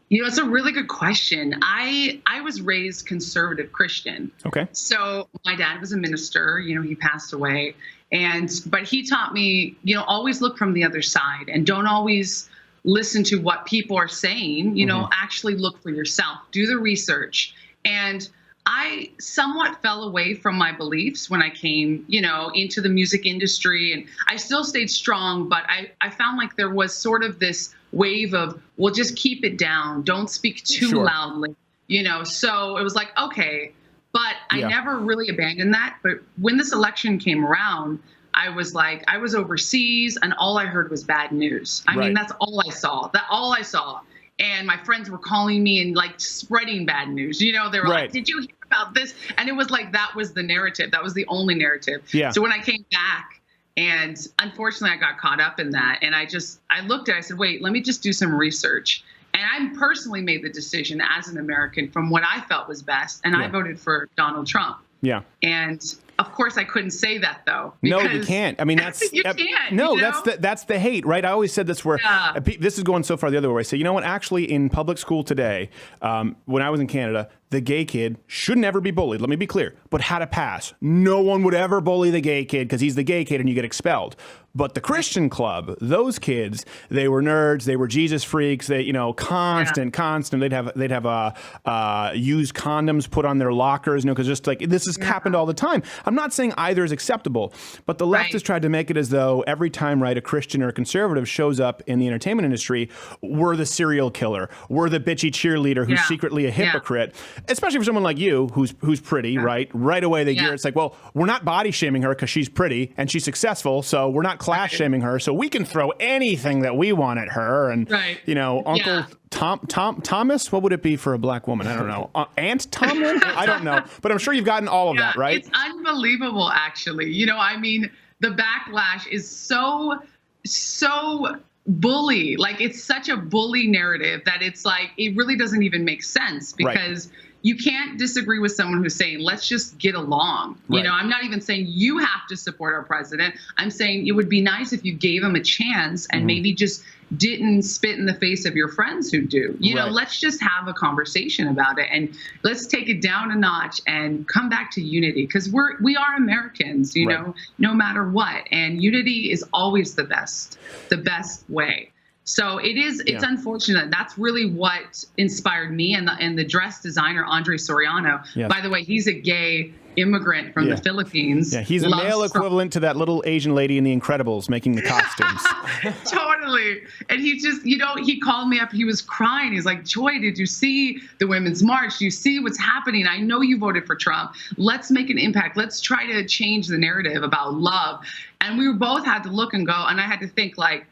It's a really good question. I was raised conservative Christian. Okay. So my dad was a minister, he passed away. But he taught me, always look from the other side and don't always listen to what people are saying, actually look for yourself, do the research. And I somewhat fell away from my beliefs when I came, into the music industry, and I still stayed strong, but I found like there was sort of this wave of, well, just keep it down. Don't speak too loudly, so it was like, okay, but I never really abandoned that. But when this election came around, I was overseas, and all I heard was bad news. I mean, that's all I saw. And my friends were calling me and like spreading bad news. They were like, did you hear about this? And it was like, that was the narrative. That was the only narrative. Yeah. So when I came back, and unfortunately I got caught up in that, and I looked at it, I said, wait, let me just do some research. And I personally made the decision as an American from what I felt was best. And I voted for Donald Trump. Yeah. And of course I couldn't say that though. No, you can't. I mean, that's you can't. No, that's the hate, right? I always said this where this is going so far the other way. I say, you know what? Actually, in public school today, when I was in Canada, the gay kid should never be bullied. Let me be clear. but had a pass. No one would ever bully the gay kid because he's the gay kid and you get expelled. But the Christian club, those kids, they were nerds, they were Jesus freaks, they, you know, constant. They'd have used condoms put on their lockers, you know, because just like this has happened all the time. I'm not saying either is acceptable, but the left has tried to make it as though every time, right, a Christian or a conservative shows up in the entertainment industry, we're the serial killer, we're the bitchy cheerleader who's secretly a hypocrite, especially for someone like you who's pretty, right? Right away they gear. It's like, well, we're not body shaming her because she's pretty and she's successful, so we're not class shaming her, so we can throw anything that we want at her. And you know, Uncle Thomas, what would it be for a black woman? I don't know. Aunt Tomlin? I don't know, but I'm sure you've gotten all of that, right? It's unbelievable, actually. You know, I mean, the backlash is so bully. Like, it's such a bully narrative that it's like, it really doesn't even make sense, because you can't disagree with someone who's saying, let's just get along. You know, I'm not even saying you have to support our president. I'm saying it would be nice if you gave him a chance and maybe just didn't spit in the face of your friends who do. You know, let's just have a conversation about it and let's take it down a notch and come back to unity, because we are Americans, you know, no matter what. And unity is always the best way. So it's unfortunate. That's really what inspired me and the dress designer, Andre Soriano. By the way, he's a gay immigrant from the Philippines. Yeah, he's a male equivalent to that little Asian lady in The Incredibles making the costumes. Totally. And he just, you know, he called me up. He was crying. He's like, Joy, did you see the Women's March? Do you see what's happening? I know you voted for Trump. Let's make an impact. Let's try to change the narrative about love. And we both had to look and go, and I had to think like,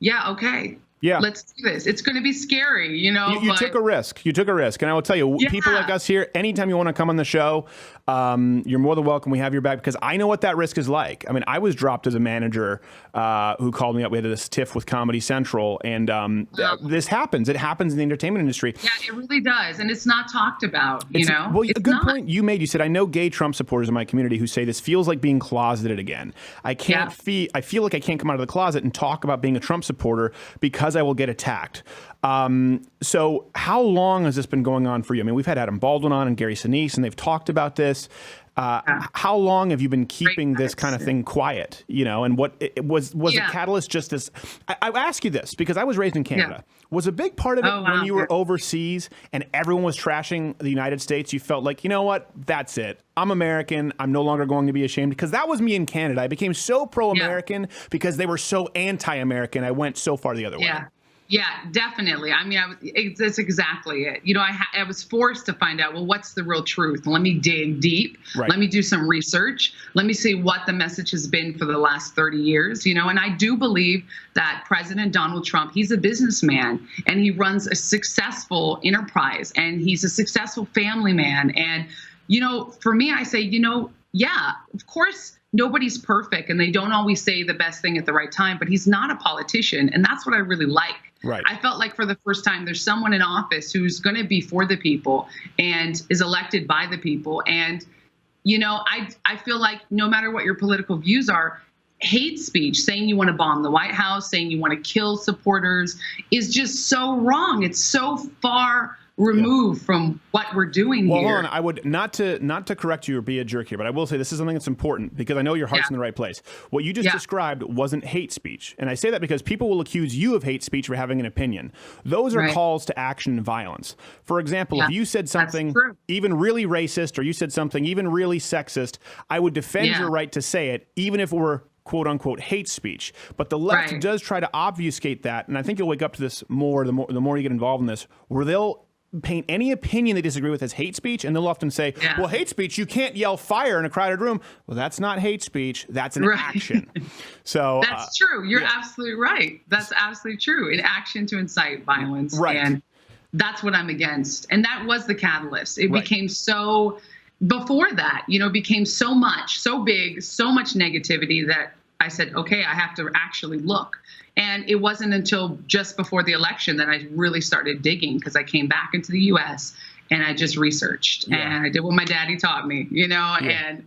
yeah, okay. Yeah, let's do this. It's going to be scary, you know. You took a risk. You took a risk. And I will tell you, people like us here, anytime you want to come on the show, you're more than welcome. We have your back, because I know what that risk is like. I mean, I was dropped as a manager who called me up. We had this tiff with Comedy Central, and this happens. It happens in the entertainment industry. Yeah, it really does. And it's not talked about, you know. Well, a good point you made. You said, I know gay Trump supporters in my community who say this feels like being closeted again. I feel like I can't come out of the closet and talk about being a Trump supporter because I will get attacked. So how long has this been going on for you? I mean, we've had Adam Baldwin on and Gary Sinise, and they've talked about this. How long have you been keeping this kind of thing quiet? You know, and what was a catalyst just this? I ask you this because I was raised in Canada. Was a big part of it when you were overseas and everyone was trashing the United States, you felt like, you know what, that's it. I'm American. I'm no longer going to be ashamed, because that was me in Canada. I became so pro-American because they were so anti-American. I went so far the other way. Yeah, definitely. I mean, that's exactly it. You know, I was forced to find out, well, what's the real truth? Let me dig deep. Let me do some research. Let me see what the message has been for the last 30 years, you know, and I do believe that President Donald Trump, he's a businessman and he runs a successful enterprise and he's a successful family man. And, you know, for me, I say, you know, yeah, of course, nobody's perfect and they don't always say the best thing at the right time, but he's not a politician. And that's what I really like. I felt like for the first time, there's someone in office who's going to be for the people and is elected by the people. And, you know, I feel like no matter what your political views are, hate speech, saying you want to bomb the White House, saying you want to kill supporters is just so wrong. It's so far removed from what we're doing here. Well, hold on. I would not to correct you or be a jerk here, but I will say this is something that's important because I know your heart's in the right place. What you just described wasn't hate speech. And I say that because people will accuse you of hate speech for having an opinion. Those are calls to action and violence. For example, if you said something even really racist or you said something even really sexist, I would defend your right to say it, even if it were quote unquote hate speech. But the left does try to obfuscate that. And I think you'll wake up to this more the more you get involved in this, where they'll paint any opinion they disagree with as hate speech, and they'll often say, well, hate speech, you can't yell fire in a crowded room. Well, that's not hate speech, that's an action. So that's true. You're absolutely right. That's absolutely true. An action to incite violence. And that's what I'm against. And that was the catalyst. It became so, before that, you know, became so much, so big, so much negativity that I said, okay, I have to actually look. And it wasn't until just before the election that I really started digging, because I came back into the U.S. and I just researched and I did what my daddy taught me, you know, and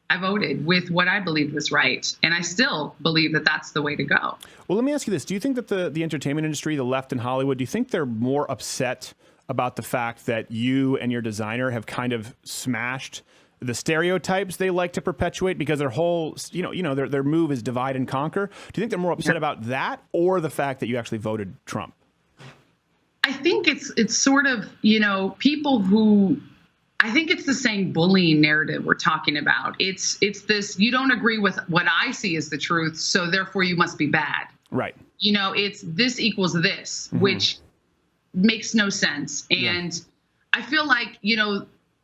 I voted with what I believed was right. And I still believe that that's the way to go. Well, let me ask you this. Do you think that the entertainment industry, the left in Hollywood, do you think they're more upset about the fact that you and your designer have kind of smashed the stereotypes they like to perpetuate because their whole, their move is divide and conquer. Do you think they're more upset about that or the fact that you actually voted Trump? I think it's sort of, people who, I think it's the same bullying narrative we're talking about. It's this, you don't agree with what I see as the truth, so therefore you must be bad. Right. It's this equals this, which makes no sense. And I feel like,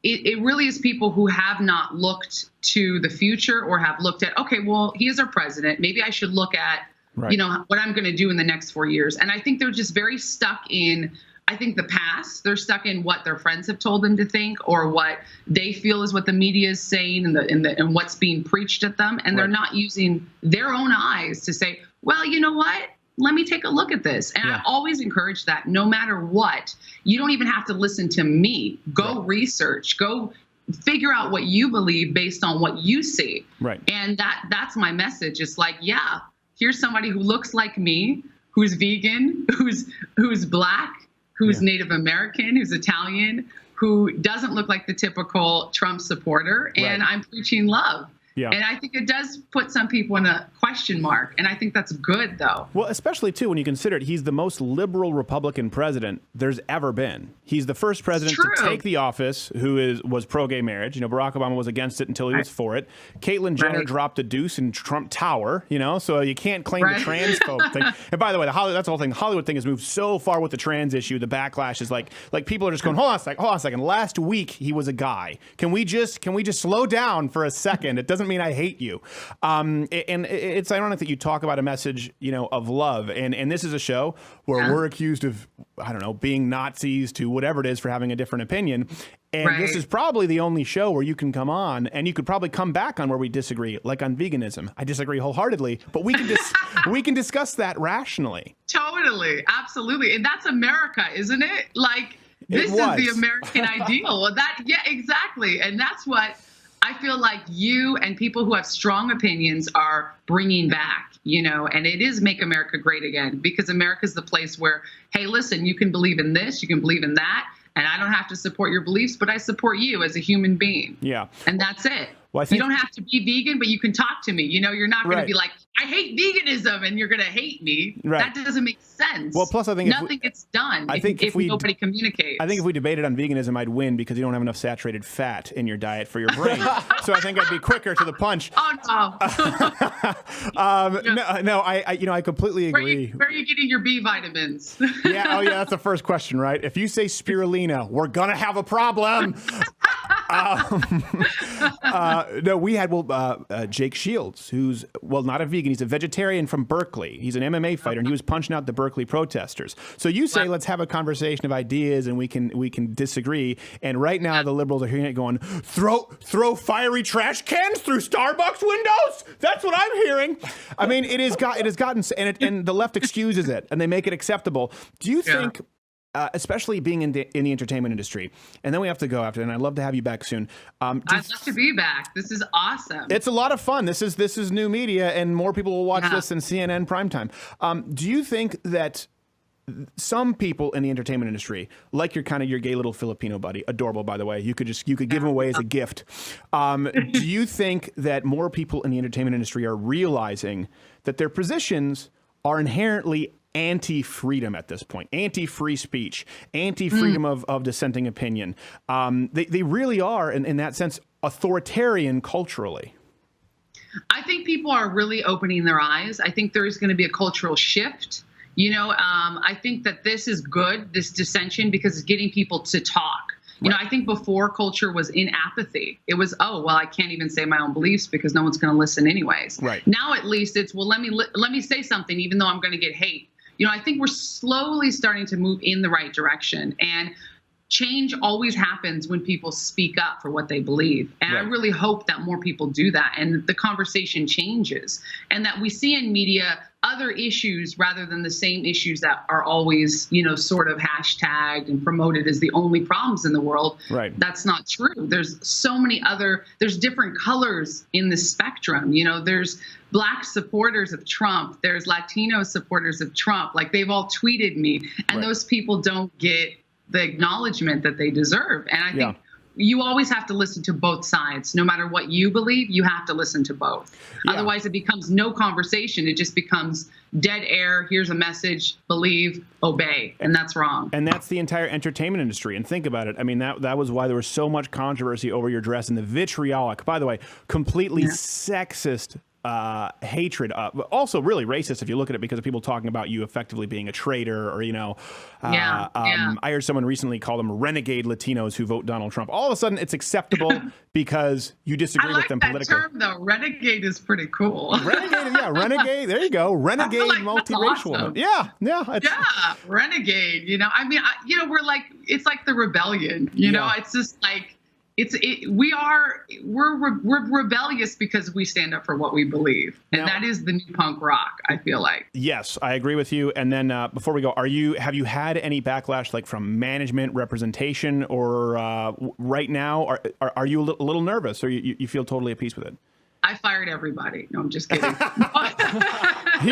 it really is people who have not looked to the future or have looked at, okay, well, he is our president. Maybe I should look at, what I'm going to do in the next 4 years. And I think they're just very stuck in, I think, the past. They're stuck in what their friends have told them to think or what they feel is what the media is saying and what's being preached at them. And they're not using their own eyes to say, well, you know what? Let me take a look at this. And I always encourage that no matter what, you don't even have to listen to me. Go research, go figure out what you believe based on what you see. Right. And that's my message. It's like, yeah, here's somebody who looks like me, who's vegan, who's Black, who's Native American, who's Italian, who doesn't look like the typical Trump supporter. And I'm preaching love. Yeah. And I think it does put some people in a question mark. And I think that's good, though. Well, especially, too, when you consider it, he's the most liberal Republican president there's ever been. He's the first president to take the office who was pro-gay marriage. Barack Obama was against it until he was for it. Caitlyn Jenner dropped a deuce in Trump Tower, so you can't claim the transphobe thing. And by the way, that's the whole thing. The Hollywood thing has moved so far with the trans issue. The backlash is like people are just going, hold on a second. Last week, he was a guy. Can we just slow down for a second? It doesn't mean I hate you. And it's ironic that you talk about a message, of love. And this is a show where we're accused of, being Nazis to whatever it is for having a different opinion. And this is probably the only show where you can come on and you could probably come back on where we disagree, like on veganism. I disagree wholeheartedly, but we can we can discuss that rationally. Totally. Absolutely. And that's America, isn't it? Like, this is the American ideal. Well, exactly. And that's what I feel like you and people who have strong opinions are bringing back, and it is Make America Great Again, because America is the place where, hey, listen, you can believe in this, you can believe in that, and I don't have to support your beliefs, but I support you as a human being. Yeah. And that's it. Well, you don't have to be vegan, but you can talk to me. You're not going to be like, I hate veganism, and you're going to hate me. Right. That doesn't make sense. Well, plus I think nothing gets done if nobody communicates. I think if we debated on veganism, I'd win because you don't have enough saturated fat in your diet for your brain. So I think I'd be quicker to the punch. Oh no. No, I completely agree. Where are you getting your B vitamins? Yeah. Oh yeah, that's the first question, right? If you say spirulina, we're gonna have a problem. No, we had Jake Shields, who's not a vegan. He's a vegetarian from Berkeley. He's an MMA fighter, and he was punching out the Berkeley protesters. So you say, let's have a conversation of ideas, and we can disagree. And right now, the liberals are hearing it going, throw fiery trash cans through Starbucks windows. That's what I'm hearing. I mean, it has gotten, and the left excuses it, and they make it acceptable. Do you think? Especially being in the entertainment industry. And then we have to go after, and I'd love to have you back soon. I'd love to be back. This is awesome. It's a lot of fun. This is new media, and more people will watch this than CNN primetime. Do you think that some people in the entertainment industry, like your gay little Filipino buddy, adorable by the way, you could give him away as a gift. Do you think that more people in the entertainment industry are realizing that their positions are inherently anti-freedom at this point, anti-free speech, anti-freedom of dissenting opinion? They really are, in that sense, authoritarian culturally. I think people are really opening their eyes. I think there is going to be a cultural shift. I think that this is good, this dissension, because it's getting people to talk. I think before culture was in apathy. It was, I can't even say my own beliefs because no one's going to listen anyways. Right. Now at least it's, let me say something even though I'm going to get hate. I think we're slowly starting to move in the right direction, and change always happens when people speak up for what they believe. And I really hope that more people do that, and the conversation changes, and that we see in media other issues rather than the same issues that are always, sort of hashtagged and promoted as the only problems in the world. Right. That's not true. There's so many there's different colors in the spectrum. There's Black supporters of Trump. There's Latino supporters of Trump. Like, they've all tweeted me, and those people don't get the acknowledgement that they deserve. And I think you always have to listen to both sides. No matter what you believe, you have to listen to both. Yeah. Otherwise, it becomes no conversation. It just becomes dead air. Here's a message, believe, obey. And that's wrong. And that's the entire entertainment industry. And think about it. I mean, that was why there was so much controversy over your dress and the vitriolic, by the way, completely sexist hatred, also really racist if you look at it because of people talking about you effectively being a traitor or, I heard someone recently call them renegade Latinos who vote Donald Trump. All of a sudden it's acceptable because you disagree with them politically. I like that term though. Renegade is pretty cool. Renegade. There you go. Renegade multiracial woman. Yeah. Renegade, I mean, we're like, it's like the rebellion, know, it's just like, we're rebellious because we stand up for what we believe, and that is the new punk rock. I feel like. Yes, I agree with you. And then before we go, have you had any backlash like from management, representation, or right now are you a little nervous, or you feel totally at peace with it? I fired everybody. No, I'm just kidding.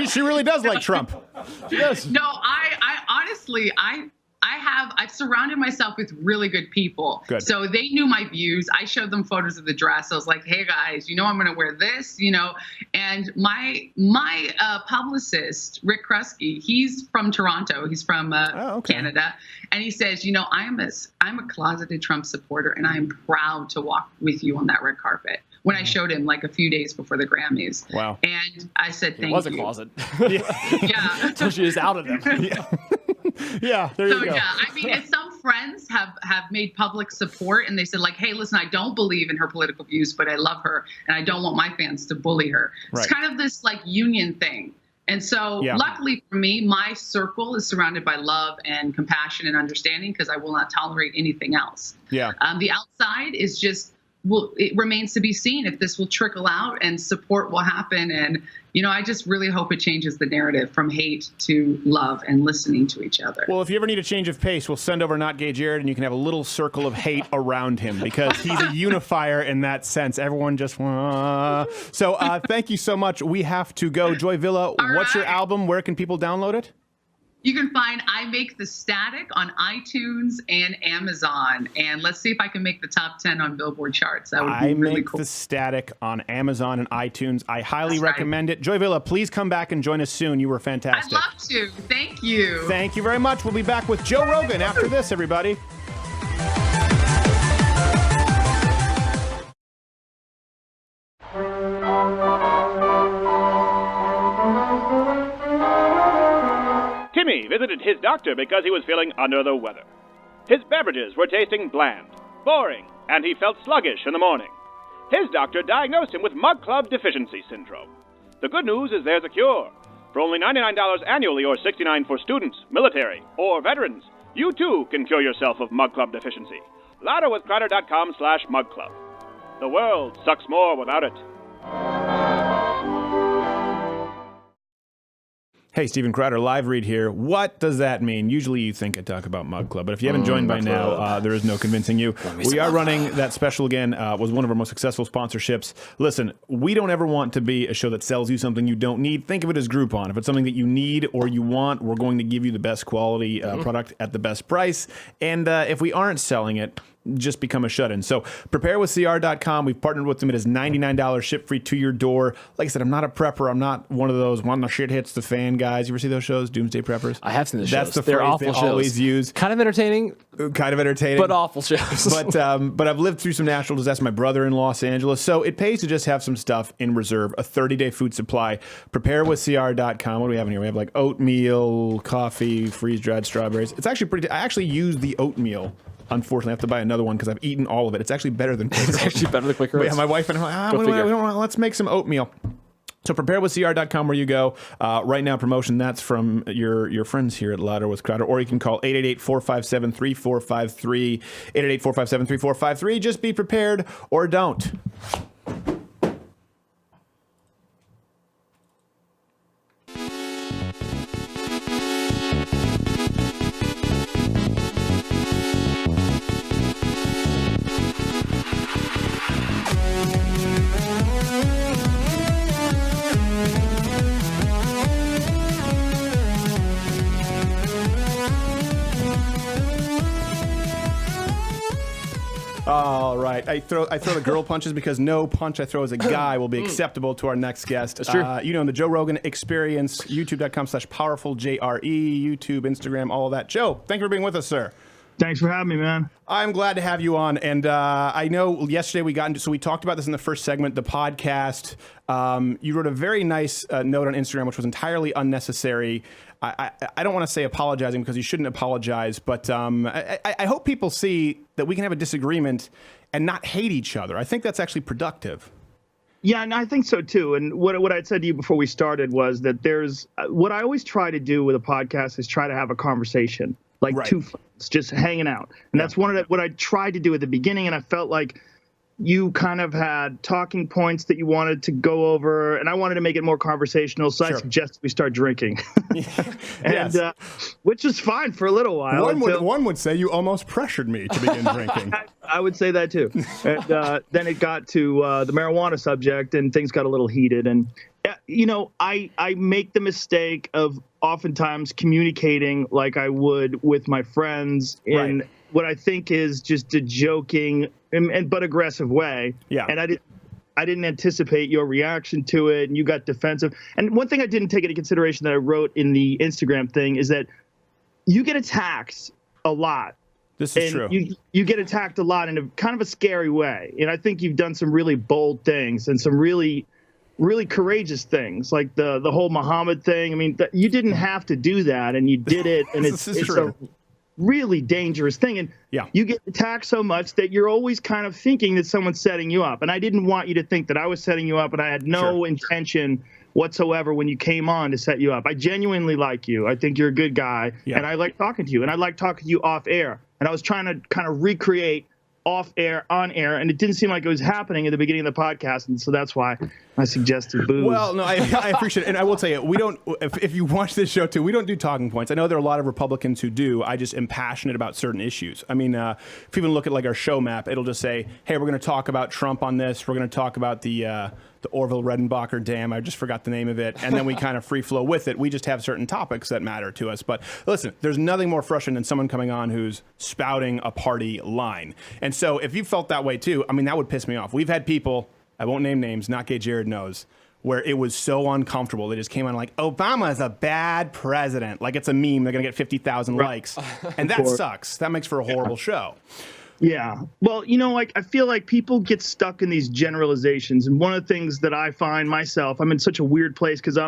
She really does like Trump. Yes. No, I honestly, I've surrounded myself with really good people. Good. So they knew my views. I showed them photos of the dress. I was like, hey guys, I'm going to wear this, and my publicist, Rick Krusky, he's from Toronto. He's from Canada. And he says, I'm a closeted Trump supporter and I'm proud to walk with you on that red carpet. When I showed him like a few days before the Grammys. Wow. And I said, thank you. It was a closet. Yeah. So she just outed him. Yeah, there you go. Yeah, I mean, and some friends have made public support, and they said like, hey, listen, I don't believe in her political views, but I love her, and I don't want my fans to bully her. Right. It's kind of this like union thing. And so luckily for me, my circle is surrounded by love and compassion and understanding because I will not tolerate anything else. Yeah. The outside is just, it remains to be seen if this will trickle out and support will happen. And, I just really hope it changes the narrative from hate to love and listening to each other. Well, if you ever need a change of pace, we'll send over Not Gay Jared and you can have a little circle of hate around him because he's a unifier in that sense. Everyone just, So thank you so much. We have to go. Joy Villa, what's your album? Where can people download it? You can find I Make the Static on iTunes and Amazon. And let's see if I can make the top 10 on Billboard charts. That would be really cool. I Make the Static on Amazon and iTunes. I highly recommend it. Joy Villa, please come back and join us soon. You were fantastic. I'd love to. Thank you. Thank you very much. We'll be back with Joe Rogan after this, everybody. Timmy visited his doctor because he was feeling under the weather. His beverages were tasting bland, boring, and he felt sluggish in the morning. His doctor diagnosed him with Mug Club Deficiency Syndrome. The good news is there's a cure. For only $99 annually or $69 for students, military, or veterans, you too can cure yourself of Mug Club Deficiency. LouderWithCrowder.com/MugClub. The world sucks more without it. Hey, Steven Crowder, live read here. What does that mean? Usually you think I talk about Mug Club, but if you haven't joined by now, there is no convincing you. We are running that special again. Was one of our most successful sponsorships. Listen, we don't ever want to be a show that sells you something you don't need. Think of it as Groupon. If it's something that you need or you want, we're going to give you the best quality product at the best price. And if we aren't selling it, just become a shut-in. So preparewithcr.com. We've partnered with them. It is $99 ship free to your door. Like I said, I'm not a prepper. I'm not one of those when the shit hits the fan guys. You ever see those shows, Doomsday Preppers? I have seen the shows. That's the They're phrase awful they shows. always use. Kind of entertaining, but awful shows. But I've lived through some natural disasters. My brother in Los Angeles, so it pays to just have some stuff in reserve. A 30-day food supply. Preparewithcr.com. What do we have in here? We have like oatmeal, coffee, freeze-dried strawberries. It's actually pretty. I actually use the oatmeal. Unfortunately, I have to buy another one because I've eaten all of it. It's actually better than Quaker. It's actually better than Quaker. Yeah, my wife and I were like, let's make some oatmeal. So preparewithcr.com where you go. Right now, promotion, that's from your friends here at Louder with Crowder. Or you can call 888-457-3453. 888-457-3453. Just be prepared or don't. All right. I throw the girl punches because no punch I throw as a guy will be acceptable to our next guest. That's true. You know, the Joe Rogan Experience, youtube.com/powerfuljre, YouTube, Instagram, all of that. Joe, thank you for being with us, sir. Thanks for having me, man. I'm glad to have you on. And I know yesterday we talked about this in the first segment, the podcast. You wrote a very nice note on Instagram, which was entirely unnecessary. I don't want to say apologizing because you shouldn't apologize, but I hope people see that we can have a disagreement and not hate each other. I think that's actually productive. Yeah, and I think so too. And what I'd said to you before we started was that there's what I always try to do with a podcast is try to have a conversation, like two friends just hanging out. And that's what I tried to do at the beginning. And I felt like you kind of had talking points that you wanted to go over, and I wanted to make it more conversational. So I suggested we start drinking, and which is fine for a little while. One would say you almost pressured me to begin drinking. I would say that too. And then it got to the marijuana subject, and things got a little heated. And you know, I make the mistake of oftentimes communicating like I would with my friends in what I think is just a joking but aggressive way. Yeah. And I didn't anticipate your reaction to it, and you got defensive. And one thing I didn't take into consideration that I wrote in the Instagram thing is that you get attacked a lot. This is true. You get attacked a lot in a kind of a scary way. And I think you've done some really bold things and some really courageous things, like the whole Muhammad thing. I mean, you didn't have to do that, and you did it, and it's a really dangerous thing. And you get attacked so much that you're always kind of thinking that someone's setting you up. And I didn't want you to think that I was setting you up, and I had no intention whatsoever when you came on to set you up. I genuinely like you. I think you're a good guy, and I like talking to you, and I like talking to you off air. And I was trying to kind of recreate off air, on air, and it didn't seem like it was happening at the beginning of the podcast, and so that's why I suggested booze. Well, no, I appreciate it, and I will tell you, we don't. If you watch this show too, we don't do talking points. I know there are a lot of Republicans who do. I just am passionate about certain issues. I mean, if you even look at like our show map, it'll just say, "Hey, we're going to talk about Trump on this. We're going to talk about the Orville Redenbacher Dam." I just forgot the name of it, and then we kind of free flow with it. We just have certain topics that matter to us. But listen, there's nothing more frustrating than someone coming on who's spouting a party line. And so if you felt that way too, I mean, that would piss me off. We've had people, I won't name names, Not Gay Jared knows, where it was so uncomfortable. They just came on like, Obama is a bad president. Like it's a meme. They're going to get 50,000 likes. And that sucks. That makes for a horrible show. Yeah. Well, you know, like I feel like people get stuck in these generalizations. And one of the things that I find myself, I'm in such a weird place because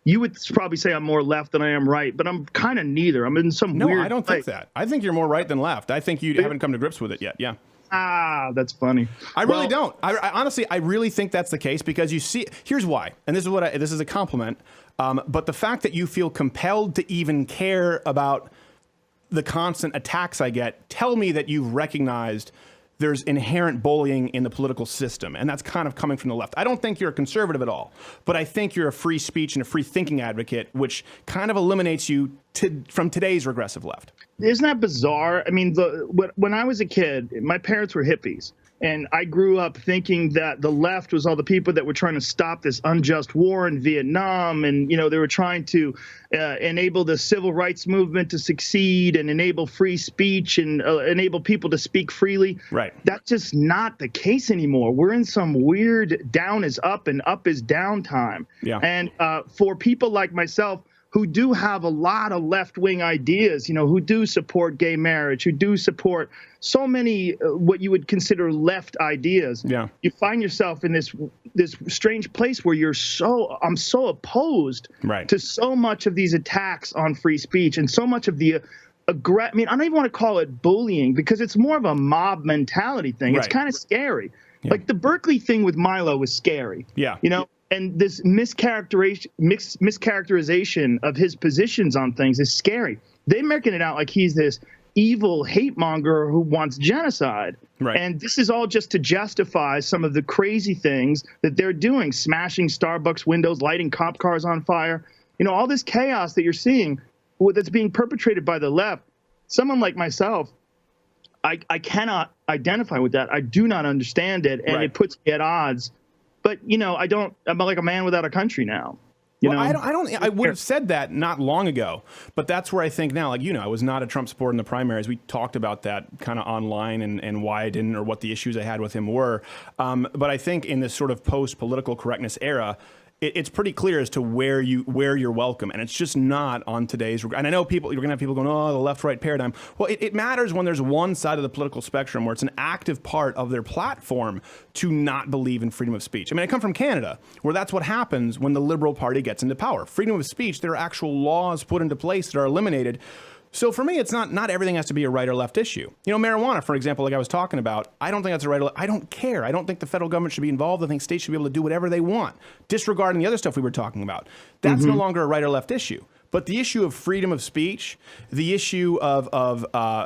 you would probably say I'm more left than I am right, but I'm kind of neither. I'm in some weird No, I don't think that. I think you're more right than left. I think you haven't come to grips with it yet. Yeah. Ah, that's funny. I really don't. I honestly, I really think that's the case because you see, here's why. And this is this is a compliment. But the fact that you feel compelled to even care about the constant attacks I get tell me that you've recognized there's inherent bullying in the political system, and that's kind of coming from the left. I don't think you're a conservative at all, but I think you're a free speech and a free thinking advocate, which kind of eliminates you from today's regressive left. Isn't that bizarre? I mean, when I was a kid, my parents were hippies. And I grew up thinking that the left was all the people that were trying to stop this unjust war in Vietnam. And, you know, they were trying to enable the civil rights movement to succeed and enable free speech and enable people to speak freely. Right. That's just not the case anymore. We're in some weird down is up and up is down time. Yeah. And for people like myself, who do have a lot of left-wing ideas, you know, who do support gay marriage, who do support so many what you would consider left ideas. Yeah. You find yourself in this strange place where I'm so opposed to so much of these attacks on free speech and so much of the I mean, I don't even want to call it bullying because it's more of a mob mentality thing. It's kind of scary. Yeah. Like the Berkeley thing with Milo was scary. Yeah. You know, and this mischaracterization of his positions on things is scary. They're making it out like he's this evil hate monger who wants genocide. Right. And this is all just to justify some of the crazy things that they're doing, smashing Starbucks windows, lighting cop cars on fire. You know, all this chaos that you're seeing that's being perpetrated by the left. Someone like myself, I cannot identify with that. I do not understand it, and it puts me at odds. But, you know, I'm like a man without a country now. You well, know, I would have said that not long ago, but that's where I think now, like, I was not a Trump supporter in the primaries. We talked about that kind of online and why I didn't, or what the issues I had with him were. But I think in this sort of post-political correctness era, it's pretty clear as to where you're welcome, and it's just not on today's. And I know you're going to have people going, oh, the left-right paradigm. Well, it matters when there's one side of the political spectrum where it's an active part of their platform to not believe in freedom of speech. I mean, I come from Canada, where that's what happens when the Liberal Party gets into power. Freedom of speech, there are actual laws put into place that are eliminated. So for me, it's not everything has to be a right or left issue. Marijuana, for example, like I was talking about, I don't think that's a right or left. I don't care. I don't think the federal government should be involved. I think states should be able to do whatever they want, disregarding the other stuff we were talking about. That's no longer a right or left issue. But the issue of freedom of speech, the issue of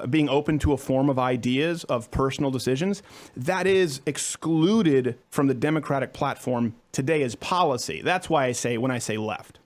being open to a form of ideas, of personal decisions, that is excluded from the Democratic platform today as policy. That's why I say, when I say left.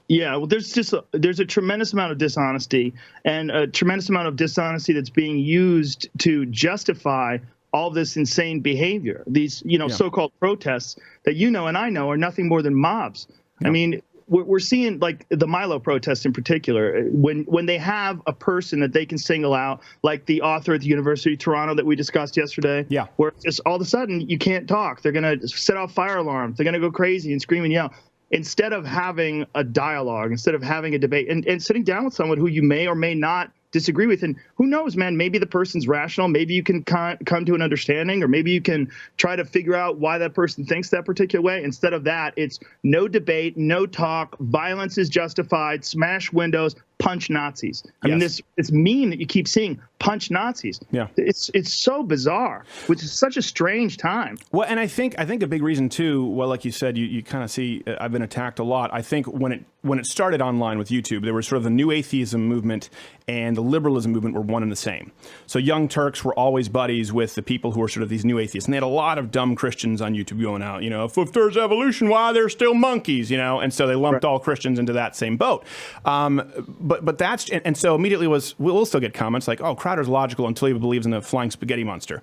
Yeah, well, there's a tremendous amount of dishonesty, and a tremendous amount of dishonesty that's being used to justify all this insane behavior. These, so-called protests that and I know are nothing more than mobs. Yeah. I mean, we're seeing, like, the Milo protests in particular, when they have a person that they can single out, like the author at the University of Toronto that we discussed yesterday. Yeah. Where just all of a sudden you can't talk. They're going to set off fire alarms. They're going to go crazy and scream and yell. Instead of having a dialogue, instead of having a debate, and sitting down with someone who you may or may not disagree with, and who knows, man, maybe the person's rational, maybe you can come to an understanding, or maybe you can try to figure out why that person thinks that particular way. Instead of that, it's no debate, no talk, violence is justified, smash windows, punch Nazis. I mean, this meme that you keep seeing, punch Nazis. Yeah, it's so bizarre, which is such a strange time. Well, and I think a big reason too. Well, like you said, you kind of see I've been attacked a lot. I think when it started online with YouTube, there was sort of the new atheism movement and the liberalism movement were one and the same. So Young Turks were always buddies with the people who were sort of these new atheists, and they had a lot of dumb Christians on YouTube going out. If there's evolution, why there's still monkeys? And so they lumped all Christians into that same boat. But that's, and so immediately we'll still get comments like, oh, Crowder's logical until he believes in a flying spaghetti monster.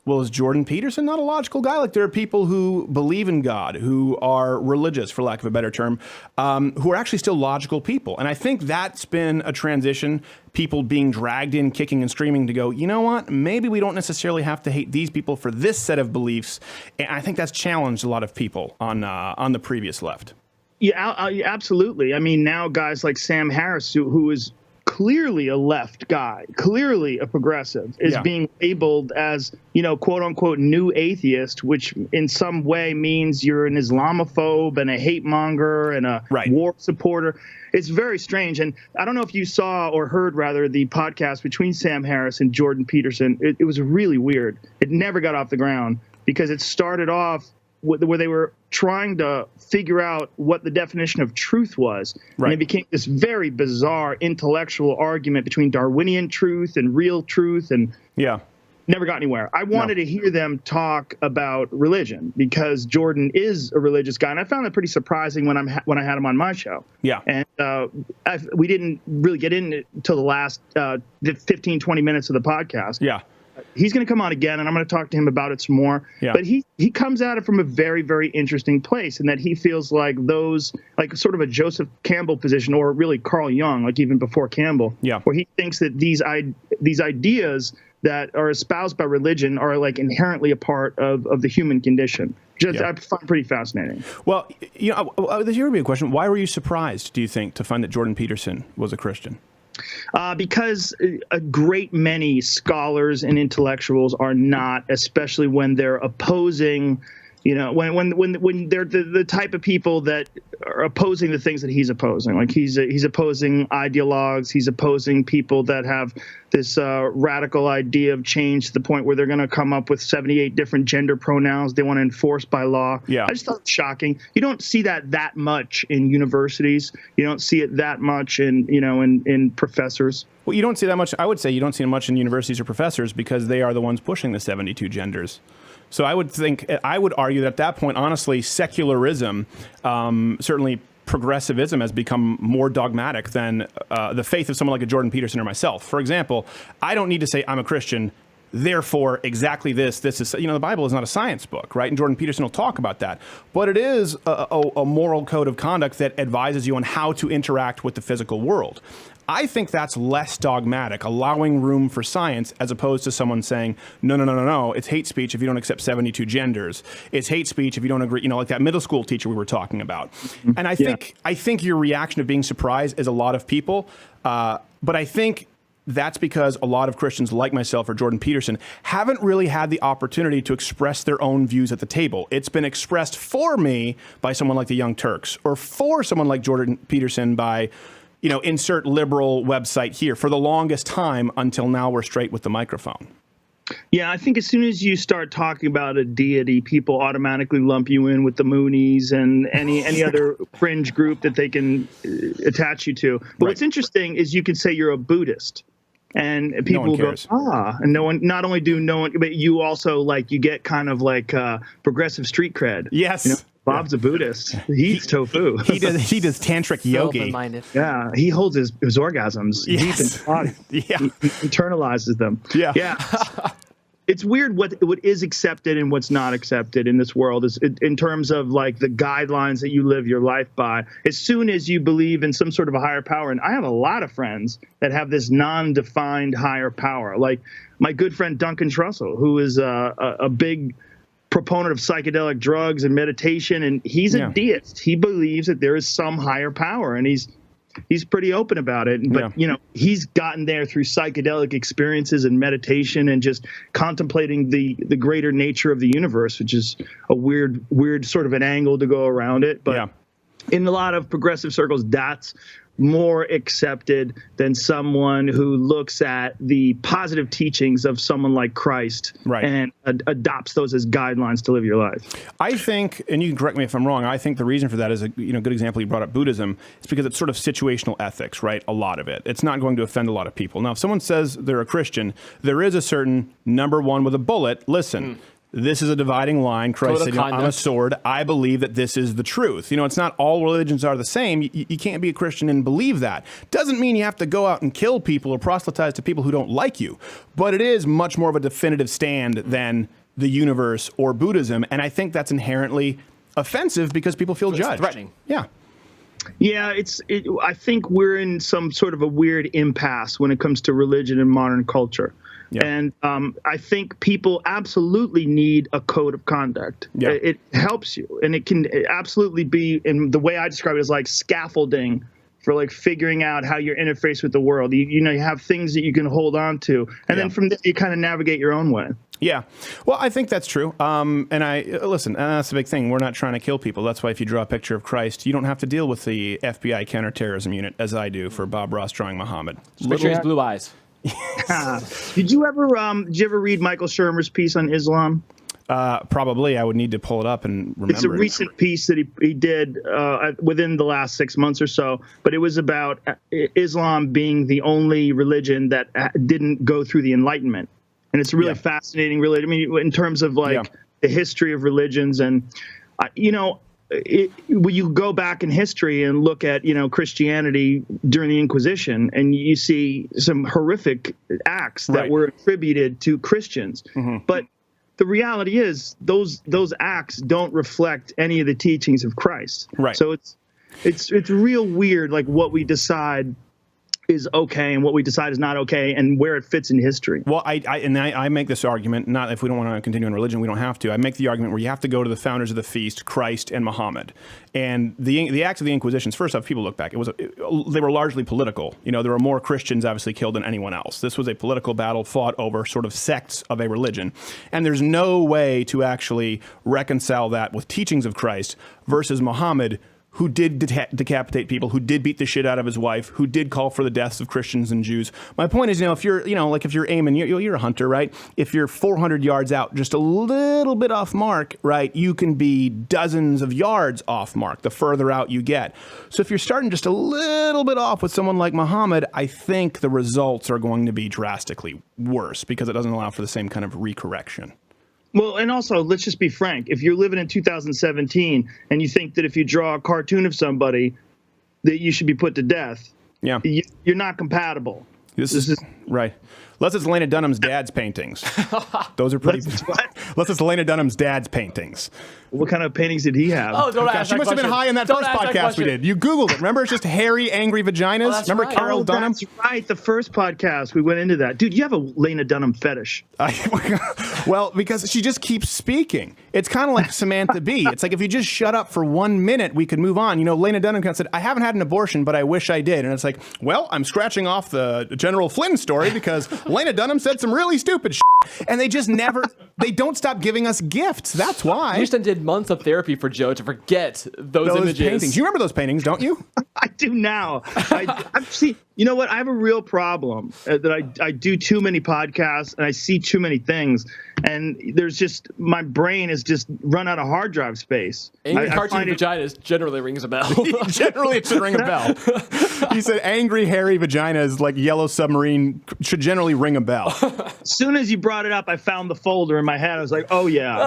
Well, is Jordan Peterson not a logical guy? Like, there are people who believe in God, who are religious, for lack of a better term, who are actually still logical people. And I think that's been a transition, people being dragged in, kicking and screaming to go, you know what, maybe we don't necessarily have to hate these people for this set of beliefs. And I think that's challenged a lot of people on the previous left. Yeah, absolutely. I mean, now guys like Sam Harris, who is clearly a left guy, clearly a progressive, is being labeled as, quote unquote, new atheist, which in some way means you're an Islamophobe and a hate monger and a war supporter. It's very strange. And I don't know if you saw or heard, rather, the podcast between Sam Harris and Jordan Peterson. It was really weird. It never got off the ground because it started off where they were trying to figure out what the definition of truth was. And it became this very bizarre intellectual argument between Darwinian truth and real truth, and never got anywhere. I wanted to hear them talk about religion because Jordan is a religious guy, and I found that pretty surprising when I had him on my show. Yeah. And we didn't really get in it until the last 15, 20 minutes of the podcast. Yeah. He's going to come on again, and I'm going to talk to him about it some more. Yeah. But he comes at it from a very, very interesting place, in that he feels like those, like sort of a Joseph Campbell position, or really Carl Jung, like even before Campbell, where he thinks that these ideas that are espoused by religion are like inherently a part of the human condition. I find pretty fascinating. Well, here would be a question. Why were you surprised, do you think, to find that Jordan Peterson was a Christian? Because a great many scholars and intellectuals are not, especially when they're opposing, when they're the type of people that are opposing the things that he's opposing. Like he's opposing ideologues. He's opposing people that have this radical idea of change to the point where they're going to come up with 78 different gender pronouns they want to enforce by law. Yeah. I just thought it was shocking. You don't see that much in universities. You don't see it that much in professors. Well, you don't see that much. I would say you don't see it much in universities or professors because they are the ones pushing the 72 genders. So I would argue that at that point, honestly, secularism, certainly progressivism, has become more dogmatic than the faith of someone like a Jordan Peterson or myself. For example, I don't need to say I'm a Christian therefore exactly this is, the Bible is not a science book, right? And Jordan Peterson will talk about that. But it is a moral code of conduct that advises you on how to interact with the physical world. I think that's less dogmatic, allowing room for science, as opposed to someone saying, no, it's hate speech if you don't accept 72 genders. It's hate speech if you don't agree, like that middle school teacher we were talking about. And I think your reaction of being surprised is a lot of people, but I think that's because a lot of Christians like myself or Jordan Peterson haven't really had the opportunity to express their own views at the table. It's been expressed for me by someone like the Young Turks, or for someone like Jordan Peterson by, insert liberal website here, for the longest time until now we're straight with the microphone. Yeah, I think as soon as you start talking about a deity, people automatically lump you in with the Moonies and any other fringe group that they can attach you to. But what's interesting is you can say you're a Buddhist, and people will go, and not only do no one, but you also you get kind of progressive street cred. Yes. Bob's a Buddhist. He eats tofu. He does tantric yogi. Yeah, he holds his orgasms deep in his body. Yeah. He internalizes them. Yeah. It's weird what is accepted and what's not accepted in this world is in terms of the guidelines that you live your life by. As soon as you believe in some sort of a higher power, and I have a lot of friends that have this non-defined higher power, like my good friend Duncan Trussell, who is a big proponent of psychedelic drugs and meditation, and he's a deist. He believes that there is some higher power, and he's pretty open about it. But he's gotten there through psychedelic experiences and meditation and just contemplating the greater nature of the universe, which is a weird sort of an angle to go around it. But in a lot of progressive circles, that's more accepted than someone who looks at the positive teachings of someone like Christ and adopts those as guidelines to live your life. I think, and you can correct me if I'm wrong, I think the reason for that is a good example. You brought up Buddhism. It's because it's sort of situational ethics, right? A lot of it. It's not going to offend a lot of people. Now, if someone says they're a Christian, there is a certain number one with a bullet. Listen. This is a dividing line. Christ said, I'm a sword. I believe that this is the truth. It's not all religions are the same. You can't be a Christian and believe that. Doesn't mean you have to go out and kill people or proselytize to people who don't like you. But it is much more of a definitive stand than the universe or Buddhism. And I think that's inherently offensive because people feel judged. It's threatening. Yeah. Yeah, I think we're in some sort of a weird impasse when it comes to religion and modern culture. Yeah. And I think people absolutely need a code of conduct. Yeah. It helps you, and it can absolutely be, and the way I describe it is like scaffolding for figuring out how you're interface with the world. You have things that you can hold on to, and then from there you kind of navigate your own way. Yeah, well, I think that's true. And listen, that's the big thing. We're not trying to kill people. That's why if you draw a picture of Christ, you don't have to deal with the FBI counterterrorism unit, as I do for Bob Ross drawing Muhammad. Picture his blue eyes. Did you ever read Michael Shermer's piece on Islam? Probably. I would need to pull it up and remember. It's a recent piece that he did within the last 6 months or so, but it was about Islam being the only religion that didn't go through the Enlightenment. And it's really fascinating, really. I mean, in terms of the history of religions, and when you go back in history and look at Christianity during the Inquisition, and you see some horrific acts that were attributed to Christians, but the reality is those acts don't reflect any of the teachings of Christ. Right. So it's real weird, what we decide is okay and what we decide is not okay and where it fits in history. Well, I make this argument, not if we don't want to continue in religion, we don't have to. I make the argument where you have to go to the founders of the feast, Christ and Muhammad. And the acts of the Inquisitions, first off, people look back, they were largely political. There were more Christians obviously killed than anyone else. This was a political battle fought over sort of sects of a religion. And there's no way to actually reconcile that with teachings of Christ versus Muhammad, who did decapitate people, who did beat the shit out of his wife, who did call for the deaths of Christians and Jews. My point is, if you're, if you're aiming, you're a hunter, right? If you're 400 yards out, just a little bit off mark, right, you can be dozens of yards off mark the further out you get. So if you're starting just a little bit off with someone like Muhammad, I think the results are going to be drastically worse because it doesn't allow for the same kind of recorrection. Well, and also, let's just be frank. If you're living in 2017 and you think that if you draw a cartoon of somebody that you should be put to death, you're not compatible. This is Right. Unless it's Lena Dunham's dad's paintings. Those are pretty. Unless it's Lena Dunham's dad's paintings. What kind of paintings did he have? Oh, don't ask She that must have been question. high in that Don't first ask that podcast we question. did. You Googled it. Remember, it's just hairy, angry vaginas. that's Remember right. Carol Dunham? That's right. The first podcast, we went into that. Dude, you have a Lena Dunham fetish. Well, because she just keeps speaking. It's kind of like Samantha Bee. It's like if you just shut up for 1 minute, we could move on. You know, Lena Dunham kind of said, I haven't had an abortion, but I wish I did. And it's like, well, I'm scratching off the General Flynn story because Lena Dunham said some really stupid shit. And they just never, they don't stop giving us gifts. That's why. You just did months of therapy for Joe to forget those images. Paintings. You remember those paintings, don't you? I do now. See, you know what? I have a real problem that I do too many podcasts and I see too many things. And there's just, my brain is just run out of hard drive space. Angry cartoon vaginas generally rings a bell. Generally, it should ring a bell. He said angry, hairy vaginas like Yellow Submarine should generally ring a bell. As soon as you brought it up, I found the folder in my head. I was like, oh, yeah.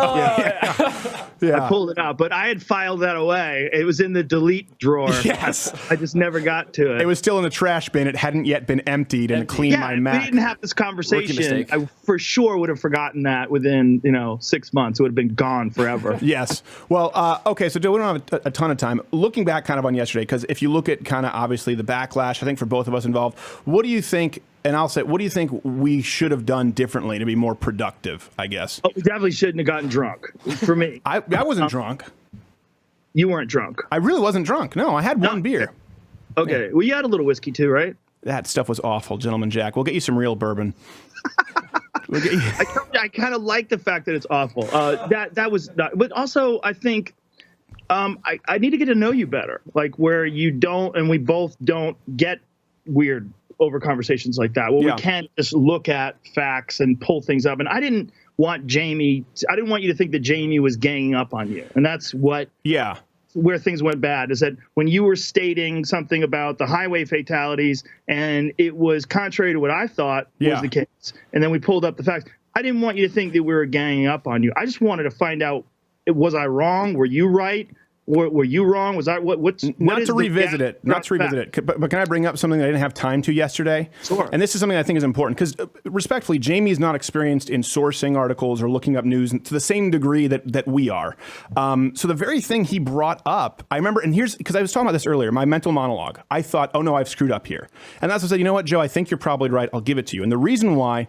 I pulled it out. But I had filed that away. It was in the delete drawer. Yes. I just never got to it. It was still in the trash bin. It hadn't yet been emptied and cleaned my Mac. If we didn't have this conversation, I for sure would have forgotten that within 6 months. It would have been gone forever. Yes. Well, okay, so Joe, we don't have a ton of time. Looking back kind of on yesterday, because if you look at kind of obviously the backlash, I think for both of us involved, what do you think, and I'll say, what do you think we should have done differently to be more productive, I guess? Oh, we definitely shouldn't have gotten drunk, for me. I wasn't drunk. You weren't drunk. I really wasn't drunk. No, I had one beer. Okay. Well, you had a little whiskey too, right? That stuff was awful, Gentleman Jack. We'll get you some real bourbon. I kind of like the fact that it's awful. That was not, but also I think I need to get to know you better, like where you don't and we both don't get weird over conversations like that. Well, we can't just look at facts and pull things up. And I didn't want you to think that Jamie was ganging up on you, and that's what. Yeah. Where things went bad is that when you were stating something about the highway fatalities and it was contrary to what I thought was the case, and then we pulled up the facts, I didn't want you to think that we were ganging up on you. I just wanted to find out, was I wrong? Were you right? Were you wrong? Was I not to revisit it? But can I bring up something that I didn't have time to yesterday? Sure. And this is something I think is important because, respectfully, Jamie is not experienced in sourcing articles or looking up news to the same degree that we are. So the very thing he brought up, I remember, and here's because I was talking about this earlier, my mental monologue. I thought, oh no, I've screwed up here, and that's what I said. You know what, Joe? I think you're probably right. I'll give it to you. And the reason why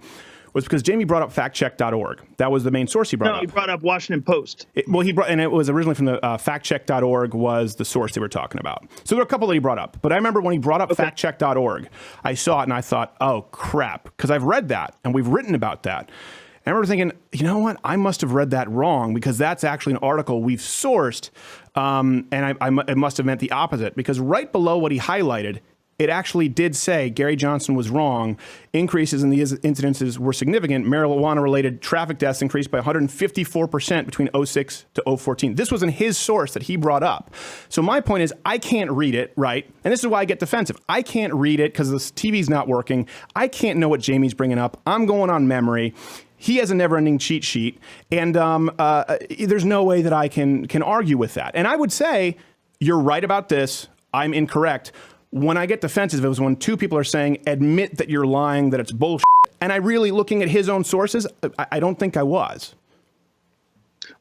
was because Jamie brought up factcheck.org. That was the main source he brought up. No, he brought up Washington Post. And it was originally from the factcheck.org was the source they were talking about. So there were a couple that he brought up. But I remember when he brought up factcheck.org, I saw it and I thought, oh, crap, because I've read that and we've written about that. And I remember thinking, you know what? I must have read that wrong because that's actually an article we've sourced. And it must have meant the opposite because right below what he highlighted, it actually did say Gary Johnson was wrong. Increases in the incidences were significant. Marijuana-related traffic deaths increased by 154% between 06 to 014. This was in his source that he brought up. So my point is I can't read it, right? And this is why I get defensive. I can't read it because the TV's not working. I can't know what Jamie's bringing up. I'm going on memory. He has a never-ending cheat sheet. And there's no way that I can argue with that. And I would say, you're right about this. I'm incorrect. When I get defensive, it was when two people are saying, admit that you're lying, that it's bullshit. And I really, looking at his own sources, I don't think I was.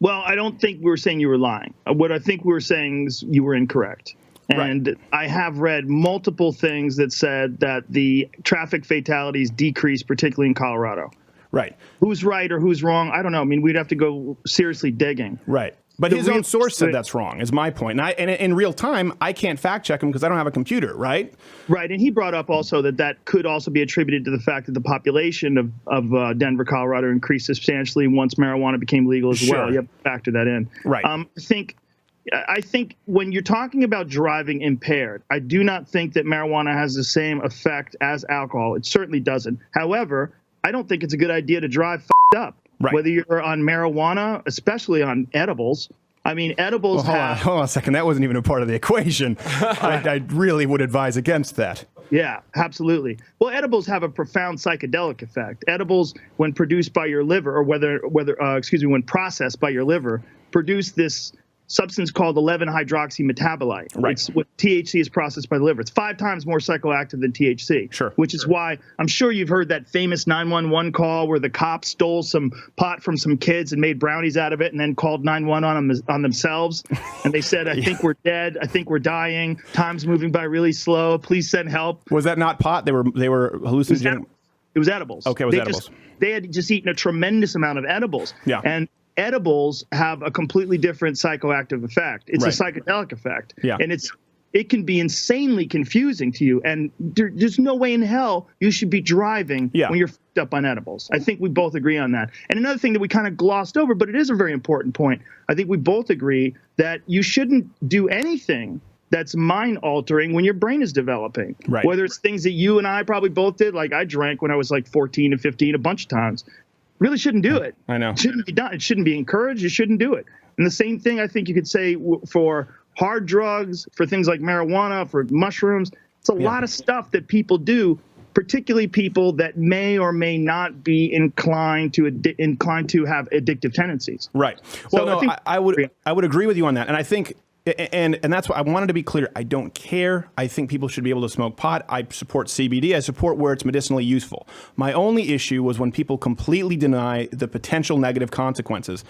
Well, I don't think we were saying you were lying. What I think we were saying is you were incorrect. And I have read multiple things that said that the traffic fatalities decreased, particularly in Colorado. Right. Who's right or who's wrong? I don't know. I mean, we'd have to go seriously digging. Right. But his own source said that's wrong, is my point. And in real time, I can't fact check him because I don't have a computer, right? Right. And he brought up also that could also be attributed to the fact that the population of Denver, Colorado increased substantially once marijuana became legal as well. You have to factor that in. Right. I think when you're talking about driving impaired, I do not think that marijuana has the same effect as alcohol. It certainly doesn't. However, I don't think it's a good idea to drive f***ed up. Right. Whether you're on marijuana, especially on edibles. I mean, edibles hold on a second. That wasn't even a part of the equation. I really would advise against that. Yeah, absolutely. Well, edibles have a profound psychedelic effect. Edibles, when produced by your liver, or when processed by your liver, produce this substance called 11-hydroxy metabolite. Right. It's what THC is processed by the liver. It's 5 times more psychoactive than THC. Sure. Which is why I'm sure you've heard that famous 911 call where the cops stole some pot from some kids and made brownies out of it and then called 911 on themselves. And they said, I think we're dead. I think we're dying. Time's moving by really slow. Please send help. Was that not pot? They were hallucinating. It was edibles. Okay, it was edibles. They had just eaten a tremendous amount of edibles. Yeah. And edibles have a completely different psychoactive effect. It's Right. a psychedelic effect. Yeah. And it can be insanely confusing to you. And there's no way in hell you should be driving when you're fucked up on edibles. I think we both agree on that. And another thing that we kind of glossed over, but it is a very important point. I think we both agree that you shouldn't do anything that's mind altering when your brain is developing. Right. Whether it's things that you and I probably both did, like I drank when I was like 14 and 15 a bunch of times. Really shouldn't do it. I know. It shouldn't be done. It shouldn't be encouraged. You shouldn't do it. And the same thing I think you could say for hard drugs, for things like marijuana, for mushrooms. It's a lot of stuff that people do, particularly people that may or may not be inclined to have addictive tendencies. Right. Well, So no, I would agree with you on that. And I think, and that's why I wanted to be clear. I don't care. I think people should be able to smoke pot. I support CBD. I support where it's medicinally useful. My only issue was when people completely deny the potential negative consequences.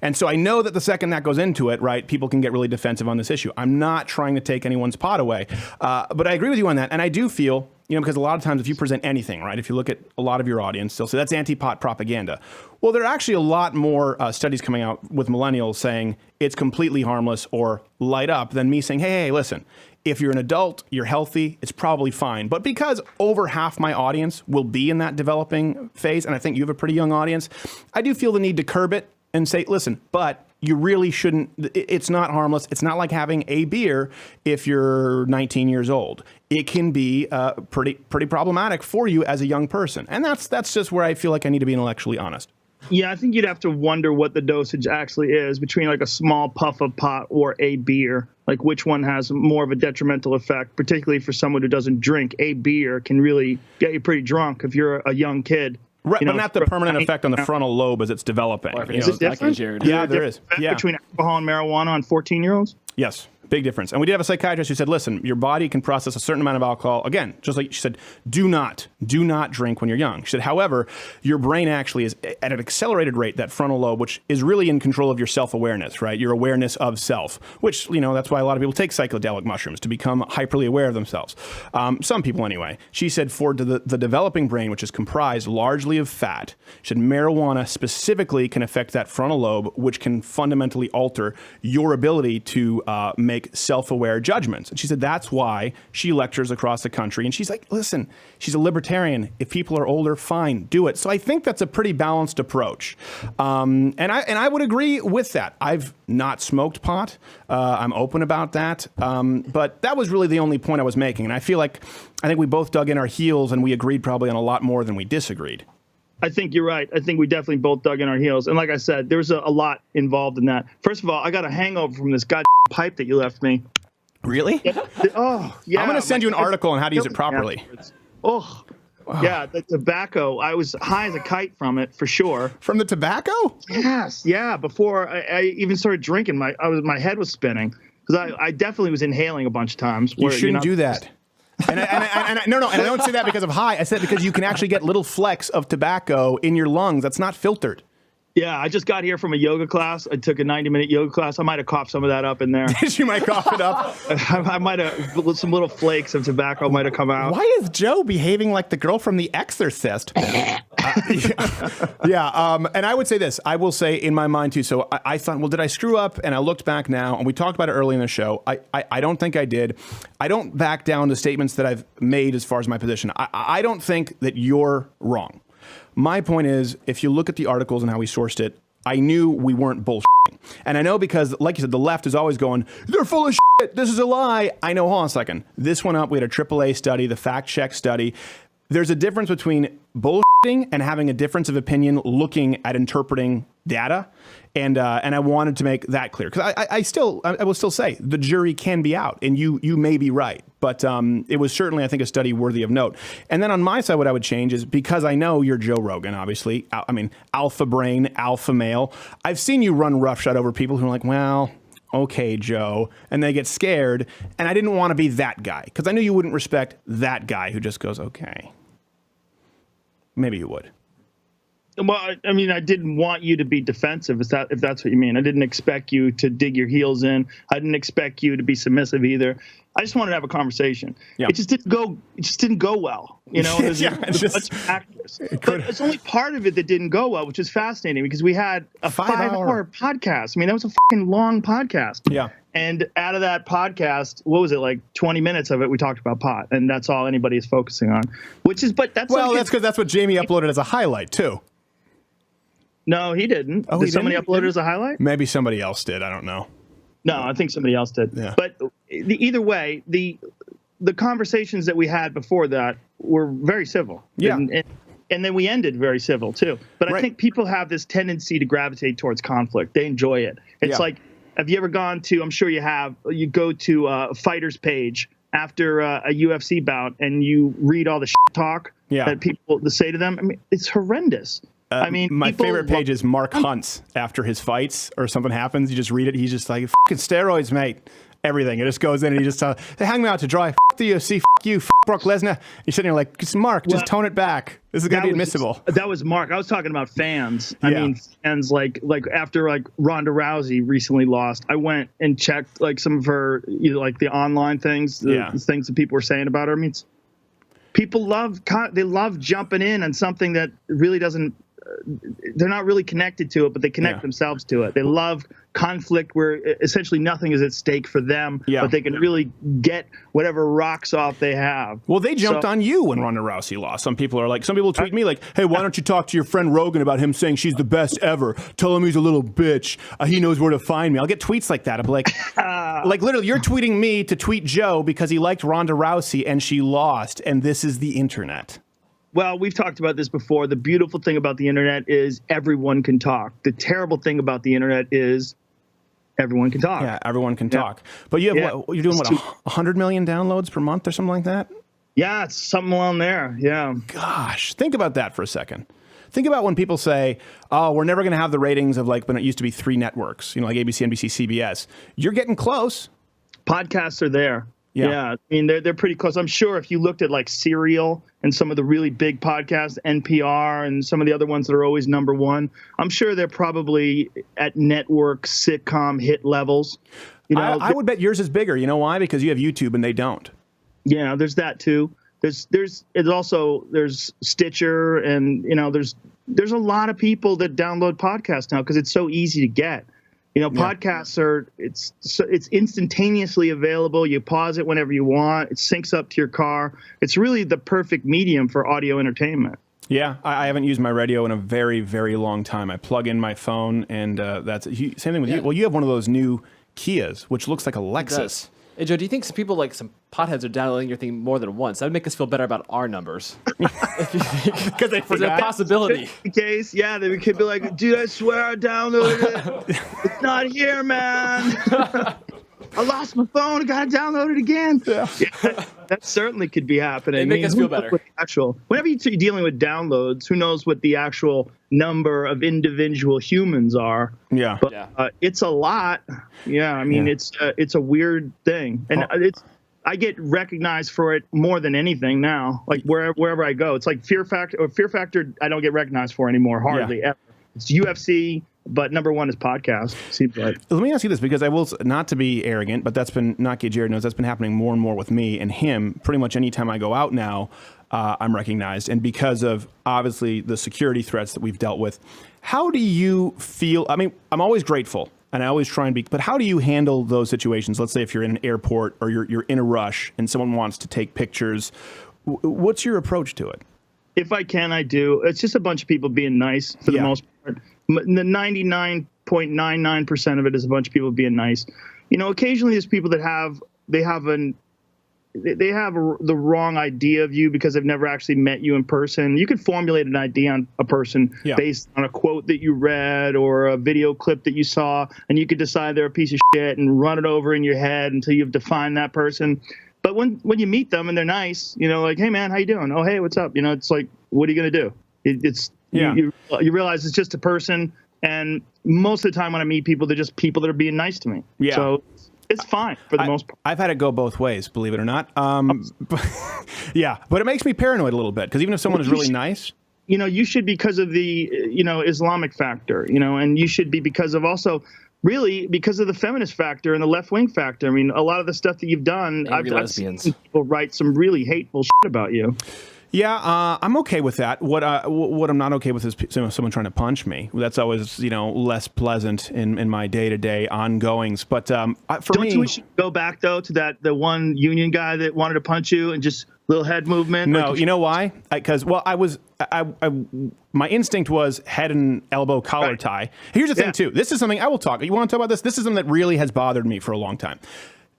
And so I know that the second that goes into it, right, people can get really defensive on this issue. I'm not trying to take anyone's pot away. But I agree with you on that. And I do feel, because a lot of times if you present anything, right, if you look at a lot of your audience, they'll say that's anti-pot propaganda. Well, there are actually a lot more studies coming out with millennials saying it's completely harmless or light up than me saying, hey, listen, if you're an adult, you're healthy, it's probably fine. But because over half my audience will be in that developing phase, and I think you have a pretty young audience, I do feel the need to curb it and say, listen, but you really shouldn't, it's not harmless. It's not like having a beer if you're 19 years old. It can be pretty problematic for you as a young person. And that's just where I feel like I need to be intellectually honest. Yeah, I think you'd have to wonder what the dosage actually is between like a small puff of pot or a beer. Like which one has more of a detrimental effect, particularly for someone who doesn't drink. A beer can really get you pretty drunk if you're a young kid. Right, but not the permanent effect on the frontal lobe as it's developing. Is it different? Yeah, there is. Yeah. Between alcohol and marijuana on 14-year-olds? Yes. Big difference. And we did have a psychiatrist who said, listen, your body can process a certain amount of alcohol. Again, just like she said, do not drink when you're young. She said, however, your brain actually is at an accelerated rate, that frontal lobe, which is really in control of your self-awareness, right? Your awareness of self, which, that's why a lot of people take psychedelic mushrooms, to become hyperly aware of themselves. Some people anyway. She said for the developing brain, which is comprised largely of fat, she said marijuana specifically can affect that frontal lobe, which can fundamentally alter your ability to make self-aware judgments. And she said that's why she lectures across the country. And she's like, listen, she's a libertarian. If people are older, fine, do it. So I think that's a pretty balanced approach. And I would agree with that. I've not smoked pot. I'm open about that. But that was really the only point I was making. And I think we both dug in our heels and we agreed probably on a lot more than we disagreed. I think you're right. I think we definitely both dug in our heels. And like I said, there's a lot involved in that. First of all, I got a hangover from this goddamn pipe that you left me. Really? Oh, yeah. I'm going to send you an article on how to use it properly. Oh, wow. Yeah. The tobacco. I was high as a kite from it, for sure. From the tobacco? Yes. Yeah. Before I even started drinking, my head was spinning because I definitely was inhaling a bunch of times. You shouldn't do that. And I don't say that because of high. I said because you can actually get little flecks of tobacco in your lungs. That's not filtered. Yeah, I just got here from a yoga class. I took a 90-minute yoga class. I might have coughed some of that up in there. You might cough it up. I might have, some little flakes of tobacco might have come out. Why is Joe behaving like the girl from The Exorcist? And I would say this. I will say in my mind too. So I thought, well, did I screw up? And I looked back now, and we talked about it early in the show. I don't think I did. I don't back down the statements that I've made as far as my position. I don't think that you're wrong. My point is, if you look at the articles and how we sourced it, I knew we weren't bullshitting. And I know because, like you said, the left is always going, they're full of shit. This is a lie. I know, hold on a second. This went up. We had a AAA study, the fact check study. There's a difference between bullshitting and having a difference of opinion looking at interpreting data. And I wanted to make that clear because I will still say the jury can be out and you may be right. But it was certainly, I think, a study worthy of note. And then on my side, what I would change is because I know you're Joe Rogan, obviously. I mean, alpha brain, alpha male. I've seen you run roughshod over people who are like, well, okay, Joe, and they get scared. And I didn't want to be that guy because I knew you wouldn't respect that guy who just goes, okay. Maybe you would. Well, I mean, I didn't want you to be defensive, if that's what you mean. I didn't expect you to dig your heels in. I didn't expect you to be submissive either. I just wanted to have a conversation. Yeah. It just didn't go well. You know, there's a bunch of factors. But it's only part of it that didn't go well, which is fascinating because we had a 5-hour podcast. I mean, that was a fucking long podcast. Yeah. And out of that podcast, what was it, like 20 minutes of it, we talked about pot, and that's all anybody is focusing on. That's because that's what Jamie uploaded as a highlight too. No, he didn't. Did somebody upload it as a highlight? Maybe somebody else did. I don't know. No, I think somebody else did. Yeah. But either way, the conversations that we had before that were very civil. Yeah. And then we ended very civil too. But I think people have this tendency to gravitate towards conflict. They enjoy it. It's like, have you ever gone to, I'm sure you have, you go to a fighter's page after a UFC bout and you read all the shit talk that people say to them? I mean, it's horrendous. I mean, my favorite page is Mark Hunt's after his fights or something happens. You just read it. He's just like, fucking steroids, mate. Everything. It just goes in and he just they hang me out to dry. F the UFC. F you. F Brock Lesnar. You're sitting there like, Mark, just tone it back. This is going to be admissible. That was Mark. I was talking about fans. I mean, fans like after like Ronda Rousey recently lost, I went and checked like some of her, like the online things, the things that people were saying about her. I mean, people love jumping in on something that really doesn't. They're not really connected to it, but they connect themselves to it. They love conflict where essentially nothing is at stake for them, but they can really get whatever rocks off they have. Well, they jumped on you when Ronda Rousey lost. Some people tweet me like, hey, why don't you talk to your friend Rogan about him saying she's the best ever? Tell him he's a little bitch. He knows where to find me. I'll get tweets like that. I'm like, like literally you're tweeting me to tweet Joe because he liked Ronda Rousey and she lost. And this is the internet. Well, we've talked about this before. The beautiful thing about the internet is everyone can talk. The terrible thing about the internet is everyone can talk. Yeah, everyone can talk. But you have you're doing 100 million downloads per month or something like that? Yeah, it's something along there. Yeah. Gosh, think about that for a second. Think about when people say, oh, we're never going to have the ratings of like when it used to be 3 networks, like ABC, NBC, CBS. You're getting close. Podcasts are there. Yeah, I mean, they're pretty close. I'm sure if you looked at like Serial and some of the really big podcasts, NPR and some of the other ones that are always number one, I'm sure they're probably at network sitcom hit levels. I would bet yours is bigger. You know why? Because you have YouTube and they don't. Yeah, there's that too. There's Stitcher and there's a lot of people that download podcasts now because it's so easy to get. Podcasts are it's instantaneously available. You pause it whenever you want. It syncs up to your car. It's really the perfect medium for audio entertainment. Yeah, I haven't used my radio in a very, very long time. I plug in my phone, and that's same thing with you. Well, you have one of those new Kias, which looks like a Lexus. Hey, Joe, do you think some people, like some potheads, are downloading your thing more than once? That would make us feel better about our numbers. Because they forgot. Is a possibility. In case, they could be like, dude, I swear I downloaded it. It's not here, man. I lost my phone. I got to download it again. Yeah, that certainly could be happening. They make us feel better. Whenever you're dealing with downloads, who knows what the actual number of individual humans are? Yeah. But it's a lot. Yeah, I mean, it's a weird thing. And I get recognized for it more than anything now. Like wherever I go, it's like Fear Factor. I don't get recognized for anymore, hardly ever. It's UFC. But number one is podcast. Seems like. Let me ask you this, because I will, not to be arrogant, but that's been, not Gay Jared knows, that's been happening more and more with me and him. Pretty much anytime I go out now, I'm recognized. And because of, obviously, the security threats that we've dealt with, how do you feel? I mean, I'm always grateful, and I always try and be, but how do you handle those situations? Let's say if you're in an airport or you're in a rush and someone wants to take pictures. What's your approach to it? If I can, I do. It's just a bunch of people being nice for the most part. The 99.99% of it is a bunch of people being nice. Occasionally there's people that have the wrong idea of you because they've never actually met you in person. You could formulate an idea on a person based on a quote that you read or a video clip that you saw, and you could decide they're a piece of shit and run it over in your head until you've defined that person. But when you meet them and they're nice, like, hey man, how you doing? Oh, hey, what's up? It's like, what are you gonna do? You realize it's just a person And most of the time when I meet people, they're just people that are being nice to me. Yeah. So it's fine for the most part. I've had it go both ways, believe it or not. Yeah, but it makes me paranoid a little bit because even if someone is really nice, you should because of the Islamic factor, and you should be because of also really because of the feminist factor and the left wing factor. I mean, a lot of the stuff that you've done, I've seen people write some really hateful shit about you. Yeah, I'm okay with that. What I'm not okay with is someone trying to punch me. That's always less pleasant in my day-to-day ongoings. But Don't you wish you could go back though to the one union guy that wanted to punch you and just little head movement? No, you know why? Because my instinct was head and elbow collar tie. Here's the thing too. This is something I will talk. You want to talk about this? This is something that really has bothered me for a long time.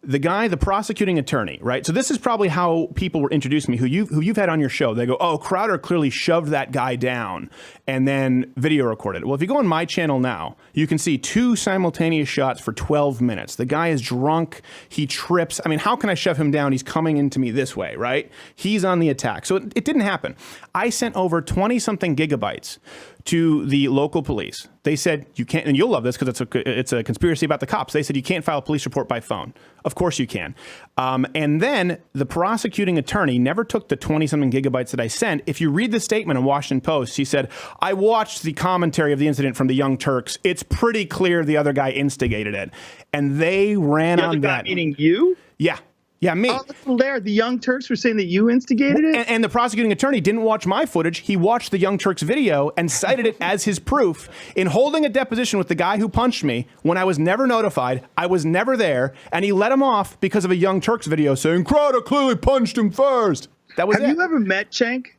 The prosecuting attorney, right? So this is probably how people were introduced to me, who you've had on your show. They go, oh, Crowder clearly shoved that guy down and then video recorded it. Well, if you go on my channel now, you can see 2 simultaneous shots for 12 minutes. The guy is drunk. He trips. I mean, how can I shove him down? He's coming into me this way, right? He's on the attack. So it didn't happen. I sent over 20-something gigabytes to the local police. They said, you can't, and you'll love this because it's a conspiracy about the cops. They said, you can't file a police report by phone. Of course you can. And then the prosecuting attorney never took the 20-something gigabytes that I sent. If you read the statement in Washington Post, he said, I watched the commentary of the incident from the Young Turks. It's pretty clear the other guy instigated it. And they ran on that. Meaning you? Yeah. Yeah, me. Oh, there. The Young Turks were saying that you instigated it? And the prosecuting attorney didn't watch my footage. He watched the Young Turks video and cited it as his proof in holding a deposition with the guy who punched me when I was never notified. I was never there. And he let him off because of a Young Turks video saying, Crowder clearly punched him first. That was Have you ever met Cenk?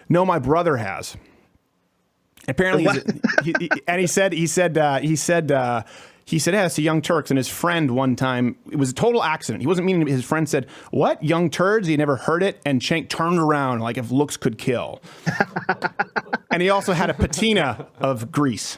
No, my brother has. Apparently, he said, yeah, it's the Young Turks. And his friend one time, it was a total accident. He wasn't meaning, his friend said, what? Young Turds? He never heard it. And Cenk turned around like if looks could kill. And he also had a patina of grease.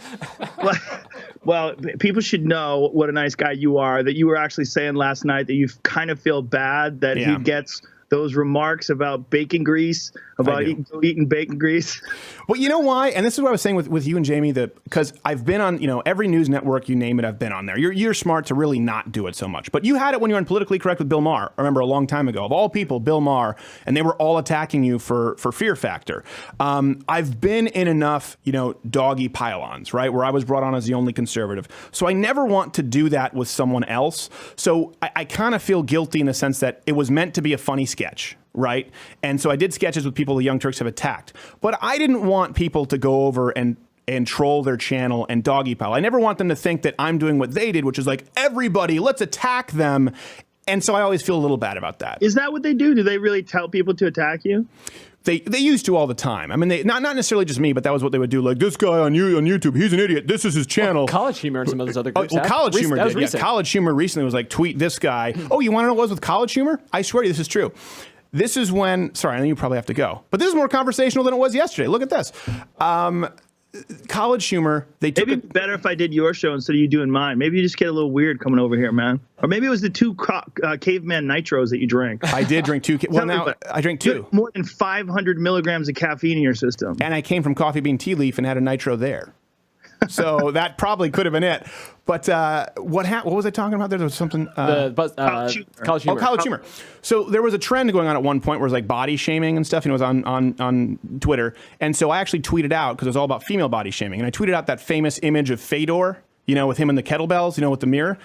Well, people should know what a nice guy you are, that you were actually saying last night that you kind of feel bad that he gets those remarks about bacon grease, about eating bacon grease. Well, you know why? And this is what I was saying with you and Jamie, because I've been on, every news network, you name it, I've been on there. You're smart to really not do it so much. But you had it when you were on Politically Correct with Bill Maher. I remember a long time ago. Of all people, Bill Maher, and they were all attacking you for Fear Factor. I've been in enough, doggy pile-ons, right, where I was brought on as the only conservative. So I never want to do that with someone else. So I kind of feel guilty in the sense that it was meant to be a funny sketch, right? And so I did sketches with people the Young Turks have attacked. But I didn't want people to go over and troll their channel and doggy pile. I never want them to think that I'm doing what they did, which is like, everybody, let's attack them. And so I always feel a little bad about that. Is that what they do? Do they really tell people to attack you? They used to all the time. I mean, they not necessarily just me, but that was what they would do. Like, this guy on YouTube, he's an idiot. This is his channel. Well, College Humor and some of those other groups. College Humor did. Yeah, College Humor recently was like, tweet this guy. Oh, you want to know what was with College Humor? I swear to you, this is true. This is when, sorry, I know you probably have to go, but this is more conversational than it was yesterday. Look at this. College Humor, they took Maybe better if I did your show instead of you doing mine. Maybe you just get a little weird coming over here, man. Or maybe it was the 2 caveman nitros that you drank. I did drink 2. Well, now I drank 2. More than 500 milligrams of caffeine in your system. And I came from Coffee Bean Tea Leaf and had a nitro there. So that probably could have been it. But what was I talking about there? There was something. College Humor. Oh, College Humor. So there was a trend going on at one point where it was like body shaming and stuff. It was on Twitter. And so I actually tweeted out, because it was all about female body shaming. And I tweeted out that famous image of Fedor, with him and the kettlebells, with the mirror.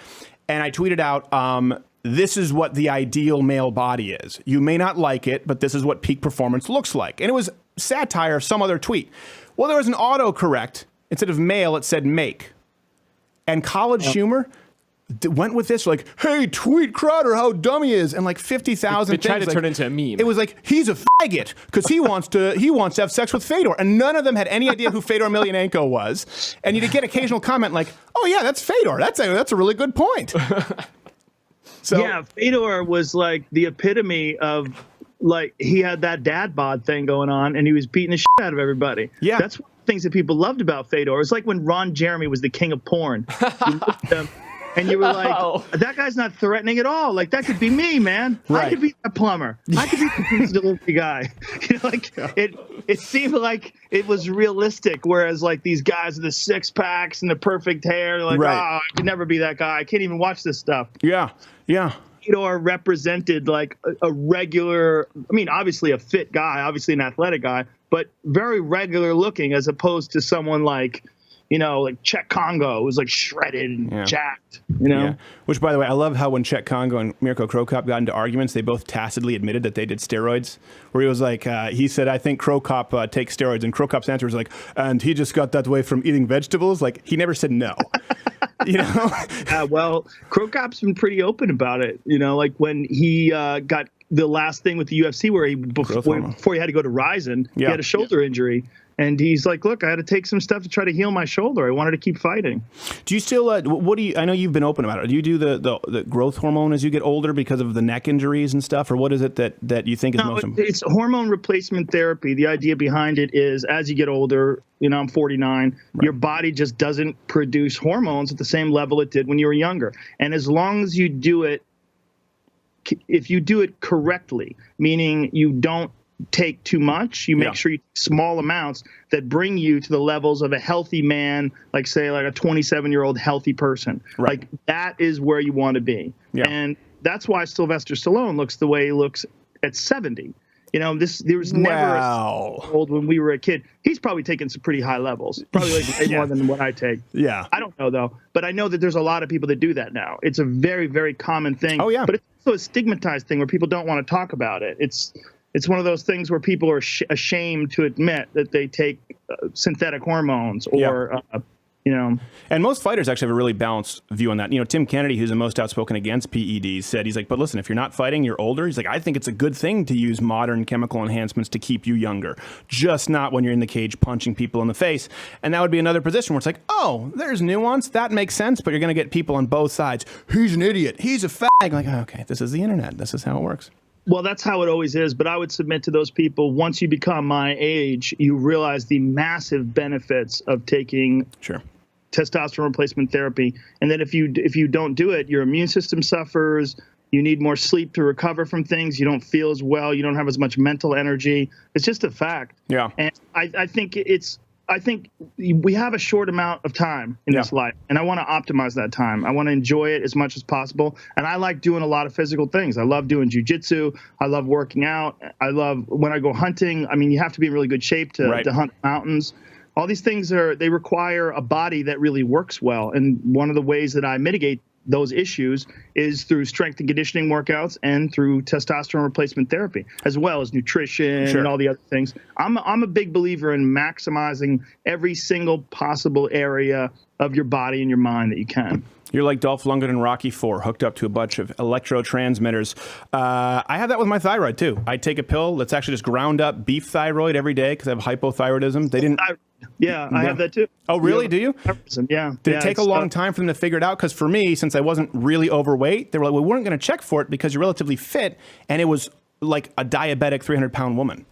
And I tweeted out, this is what the ideal male body is. You may not like it, but this is what peak performance looks like. And it was satire of some other tweet. Well, there was an autocorrect. Instead of male, it said make. And College Humor went with this, like, hey, tweet Crowder how dumb he is, and like 50,000 things. They tried to turn it into a meme. It was like, he's a faggot because he wants to have sex with Fedor, and none of them had any idea who Fedor Emelianenko was. And you'd get occasional comment like, oh yeah, that's Fedor. That's a really good point. So yeah, Fedor was like the epitome of, like, he had that dad bod thing going on, and he was beating the shit out of everybody. Yeah, that's one of the things that people loved about Fedor. It was like when Ron Jeremy was the king of porn. You looked at him, And you were like, that guy's not threatening at all. Like, that could be me, man. Right. I could be a plumber. I could be the pizza delivery guy. It seemed like it was realistic, whereas like these guys with the six packs and the perfect hair, like, I could never be that guy. I can't even watch this stuff. Yeah. Or represented like a regular, I mean, obviously a fit guy, obviously an athletic guy, but very regular looking, as opposed to someone like, like Chet Congo, who's like shredded and jacked, Yeah. Which, by the way, I love how when Chet Congo and Mirko Cro Cop got into arguments, they both tacitly admitted that they did steroids. Where he was like, he said, I think Cro Cop takes steroids. And Cro Cop's answer was like, and he just got that way from eating vegetables. Like, he never said no. Well, Cro Cop's been pretty open about it. Like when he got the last thing with the UFC where before he had to go to Ryzen, he had a shoulder injury. And he's like, look, I had to take some stuff to try to heal my shoulder. I wanted to keep fighting. Do you still, I know you've been open about it. Do you do the growth hormone as you get older because of the neck injuries and stuff? Or what is it that you think is most important? It's hormone replacement therapy. The idea behind it is as you get older, I'm 49, your body just doesn't produce hormones at the same level it did when you were younger. And as long as you do it, if you do it correctly, meaning you don't take too much, you make sure you take small amounts that bring you to the levels of a healthy man, like say like a 27-year-old healthy person. Like that is where you want to be. And that's why Sylvester Stallone looks the way he looks at 70. There was never old when we were a kid. He's probably taken some pretty high levels, probably like way more than what I take. Yeah. I don't know though, but I know that there's a lot of people that do that now. It's a very, very common thing. Oh yeah. But it's also a stigmatized thing where people don't want to talk about it. It's one of those things where people are ashamed to admit that they take synthetic hormones or, And most fighters actually have a really balanced view on that. Tim Kennedy, who's the most outspoken against PEDs, said, he's like, but listen, if you're not fighting, you're older. He's like, I think it's a good thing to use modern chemical enhancements to keep you younger, just not when you're in the cage punching people in the face. And that would be another position where it's like, oh, there's nuance. That makes sense. But you're going to get people on both sides. He's an idiot. He's a fag. Like, okay, this is the internet. This is how it works. Well, that's how it always is. But I would submit to those people, once you become my age, you realize the massive benefits of taking testosterone replacement therapy. And that if you don't do it, your immune system suffers. You need more sleep to recover from things. You don't feel as well. You don't have as much mental energy. It's just a fact. Yeah. And I think we have a short amount of time in this life, and I want to optimize that time. I want to enjoy it as much as possible. And I like doing a lot of physical things. I love doing jujitsu. I love working out. I love when I go hunting. I mean, you have to be in really good shape to hunt mountains. All these things they require a body that really works well. And one of the ways that I mitigate those issues is through strength and conditioning workouts and through testosterone replacement therapy, as well as nutrition and all the other things. I'm a big believer in maximizing every single possible area of your body and your mind that you can. You're like Dolph Lundgren in Rocky IV, hooked up to a bunch of electrotransmitters. I have that with my thyroid, too. I take a pill that's actually just ground up beef thyroid every day because I have hypothyroidism. They didn't... I have that, too. Oh, really? Do you? Yeah. Did it take a long time for them to figure it out? Because for me, since I wasn't really overweight, they were like, we weren't going to check for it because you're relatively fit. And it was like a diabetic 300-pound woman.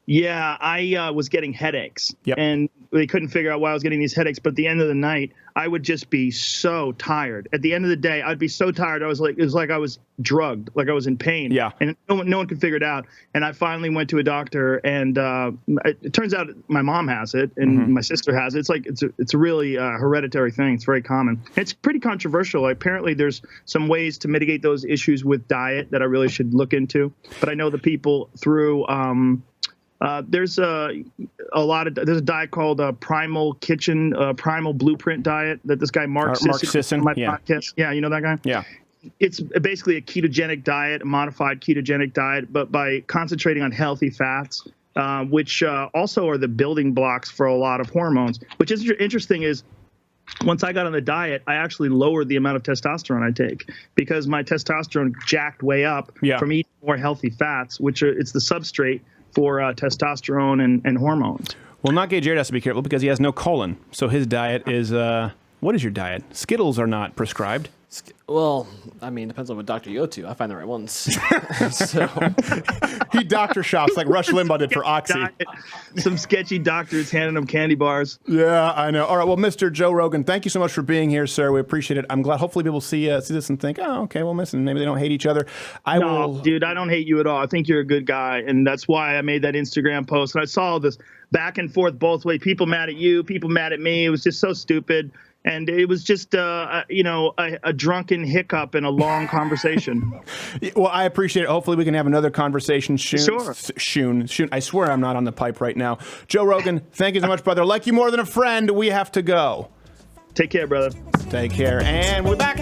Yeah, I was getting headaches, and they couldn't figure out why I was getting these headaches. But at the end of the night, I would just be so tired. At the end of the day, I'd be so tired. It was like I was drugged, like I was in pain. Yeah, and no one could figure it out. And I finally went to a doctor, and it turns out my mom has it, and my sister has it. It's like it's a really hereditary thing. It's very common. It's pretty controversial. Apparently, there's some ways to mitigate those issues with diet that I really should look into. But I know the people through. There's a diet called Primal Kitchen, Primal Blueprint diet that this guy Mark Sisson on my podcast. Yeah, you know that guy? Yeah. It's basically a ketogenic diet, a modified ketogenic diet, but by concentrating on healthy fats, which also are the building blocks for a lot of hormones. Which is interesting is once I got on the diet, I actually lowered the amount of testosterone I take because my testosterone jacked way up from eating more healthy fats, which it's the substrate for testosterone and hormones. Well, not gay Jared has to be careful because he has no colon. So his diet is, what is your diet? Skittles are not prescribed. Well, I mean, depends on what doctor you go to. I find the right ones. So he doctor shops like Rush Limbaugh did for Oxy. Some sketchy doctors handing them candy bars. Yeah, I know. All right, well, Mr. Joe Rogan, thank you so much for being here, sir. We appreciate it. I'm glad. Hopefully, people see this and think, oh, okay, well, listen, maybe they don't hate each other. Dude, I don't hate you at all. I think you're a good guy, and that's why I made that Instagram post. And I saw this back and forth both ways. People mad at you, people mad at me. It was just so stupid. And it was just, a drunken hiccup in a long conversation. Well, I appreciate it. Hopefully we can have another conversation soon. Sure. I swear I'm not on the pipe right now. Joe Rogan, thank you so much, brother. Like you more than a friend, we have to go. Take care, brother. Take care. And we're back.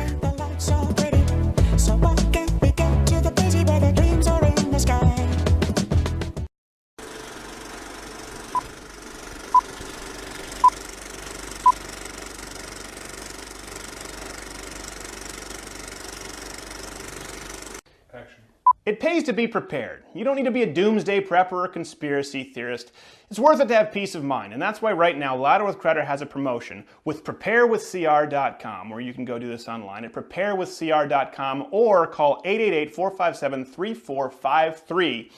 It pays to be prepared. You don't need to be a doomsday prepper or conspiracy theorist. It's worth it to have peace of mind, and that's why right now Louder with Crowder has a promotion with preparewithcr.com, where you can go do this online at preparewithcr.com or call 888-457-3453,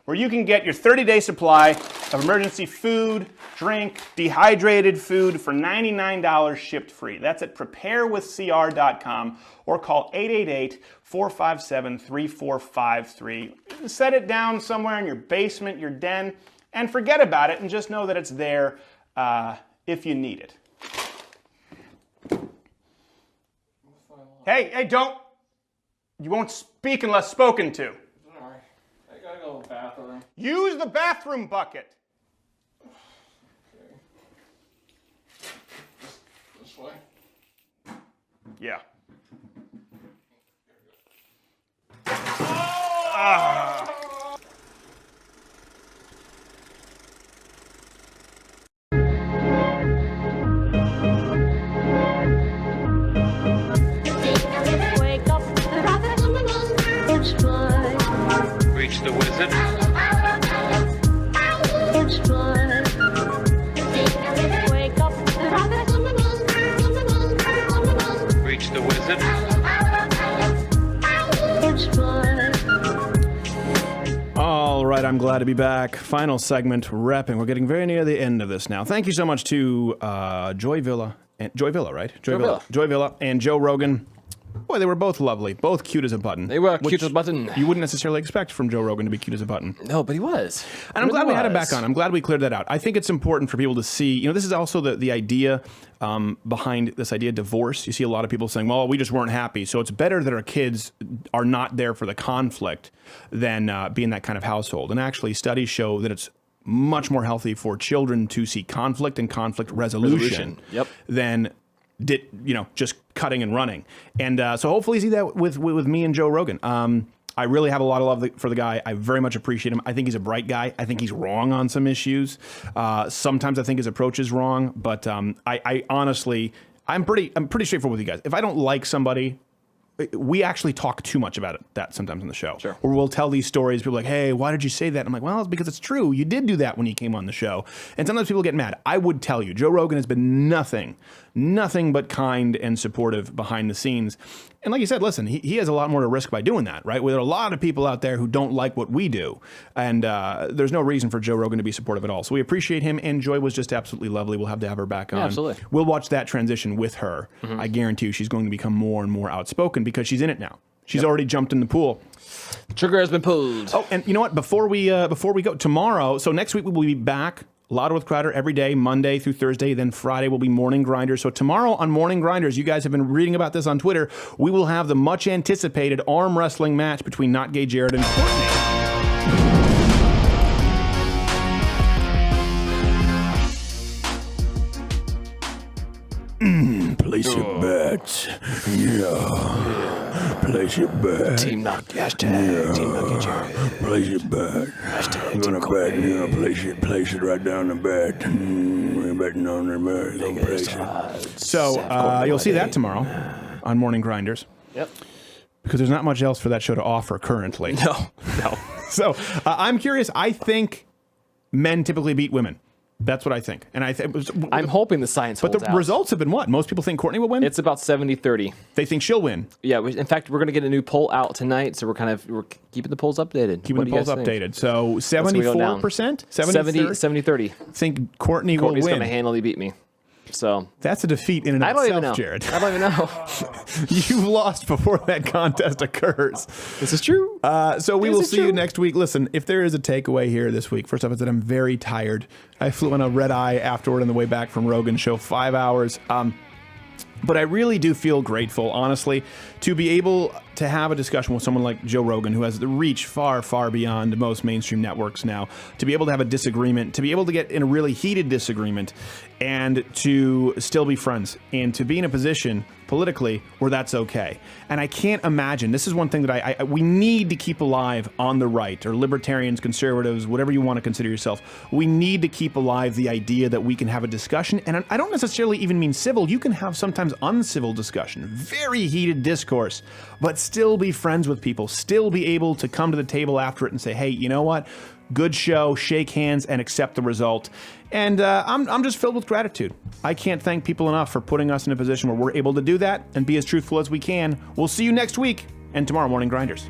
where you can get your 30-day supply of emergency food, drink, dehydrated food for $99 shipped free. That's at preparewithcr.com or call 888-457-3453. Set it down somewhere in your basement, your den, and forget about it and just know that it's there if you need it. Hey, don't. You won't speak unless spoken to. Sorry. I gotta go to the bathroom. Use the bathroom bucket. Okay. This way? Yeah. Reach the wizard. Reach the wizard. All right, I'm glad to be back. Final segment, repping. We're getting very near the end of this now. Thank you so much to Joy Villa, right? Joy Villa and Joe Rogan. Boy, they were both lovely, both cute as a button. They were cute as a button. You wouldn't necessarily expect from Joe Rogan to be cute as a button. No, but he was. And I'm glad we had him back on. I'm glad we cleared that out. I think it's important for people to see, this is also the idea behind this idea of divorce. You see a lot of people saying, well, we just weren't happy. So it's better that our kids are not there for the conflict than be in that kind of household. And actually, studies show that it's much more healthy for children to see conflict and conflict resolution. Yep. Than just cutting and running. And so hopefully you see that with me and Joe Rogan. I really have a lot of love for the guy. I very much appreciate him. I think he's a bright guy. I think he's wrong on some issues. Sometimes I think his approach is wrong, but I honestly, I'm pretty straightforward with you guys. If I don't like somebody, we actually talk too much about that sometimes on the show. Sure. Or we'll tell these stories. People are like, hey, why did you say that? I'm like, well, it's because it's true. You did do that when you came on the show. And sometimes people get mad. I would tell you, Joe Rogan has been nothing but kind and supportive behind the scenes. And like you said, listen, he has a lot more to risk by doing that, right? There are a lot of people out there who don't like what we do. And there's no reason for Joe Rogan to be supportive at all. So we appreciate him. And Joy was just absolutely lovely. We'll have to have her back on. Yeah, absolutely. We'll watch that transition with her. Mm-hmm. I guarantee you she's going to become more and more outspoken because she's in it now. She's already jumped in the pool. The trigger has been pulled. Oh, and you know what? Before we go tomorrow, so next week we'll be back. Louder with Crowder every day, Monday through Thursday. Then Friday will be Morning Grinders. So tomorrow on Morning Grinders, you guys have been reading about this on Twitter. We will have the much anticipated arm wrestling match between Not Gay Jared and Courtney. Place your bets. Yeah. Place your bet. Team Not Gay Jared. Place your bet. I'm gonna bet. Place it right down the bet. We're betting on the bet. Go place it. So you'll see that tomorrow on Morning Grinders. Yep. Because there's not much else for that show to offer currently. No. So I'm curious. I think men typically beat women. That's what I think. And I'm hoping the science holds out. But the results have been what? Most people think Courtney will win? It's about 70-30. They think she'll win? Yeah. In fact, we're going to get a new poll out tonight, so we're keeping the polls updated. Keeping the polls updated. So 74%? 70-30. Think Courtney's will win. Courtney's going to handily beat me. So that's a defeat in and of itself, Jared. I don't even know. You've lost before that contest occurs. This is true. So we will see you next week. Listen, if there is a takeaway here this week, first off, is that I'm very tired. I flew on a red eye afterward on the way back from Rogan's show, 5 hours. But I really do feel grateful, honestly, to be able to have a discussion with someone like Joe Rogan, who has the reach far, far beyond most mainstream networks now, to be able to have a disagreement, to be able to get in a really heated disagreement, and to still be friends, and to be in a position politically where that's okay. And I can't imagine, this is one thing that we need to keep alive on the right, or libertarians, conservatives, whatever you want to consider yourself. We need to keep alive the idea that we can have a discussion, and I don't necessarily even mean civil. You can have sometimes uncivil discussion, very heated discourse, but still be friends with people, still be able to come to the table after it and say, hey, you know what? Good show, shake hands, and accept the result. And I'm just filled with gratitude. I can't thank people enough for putting us in a position where we're able to do that and be as truthful as we can. We'll see you next week and tomorrow morning, Grinders.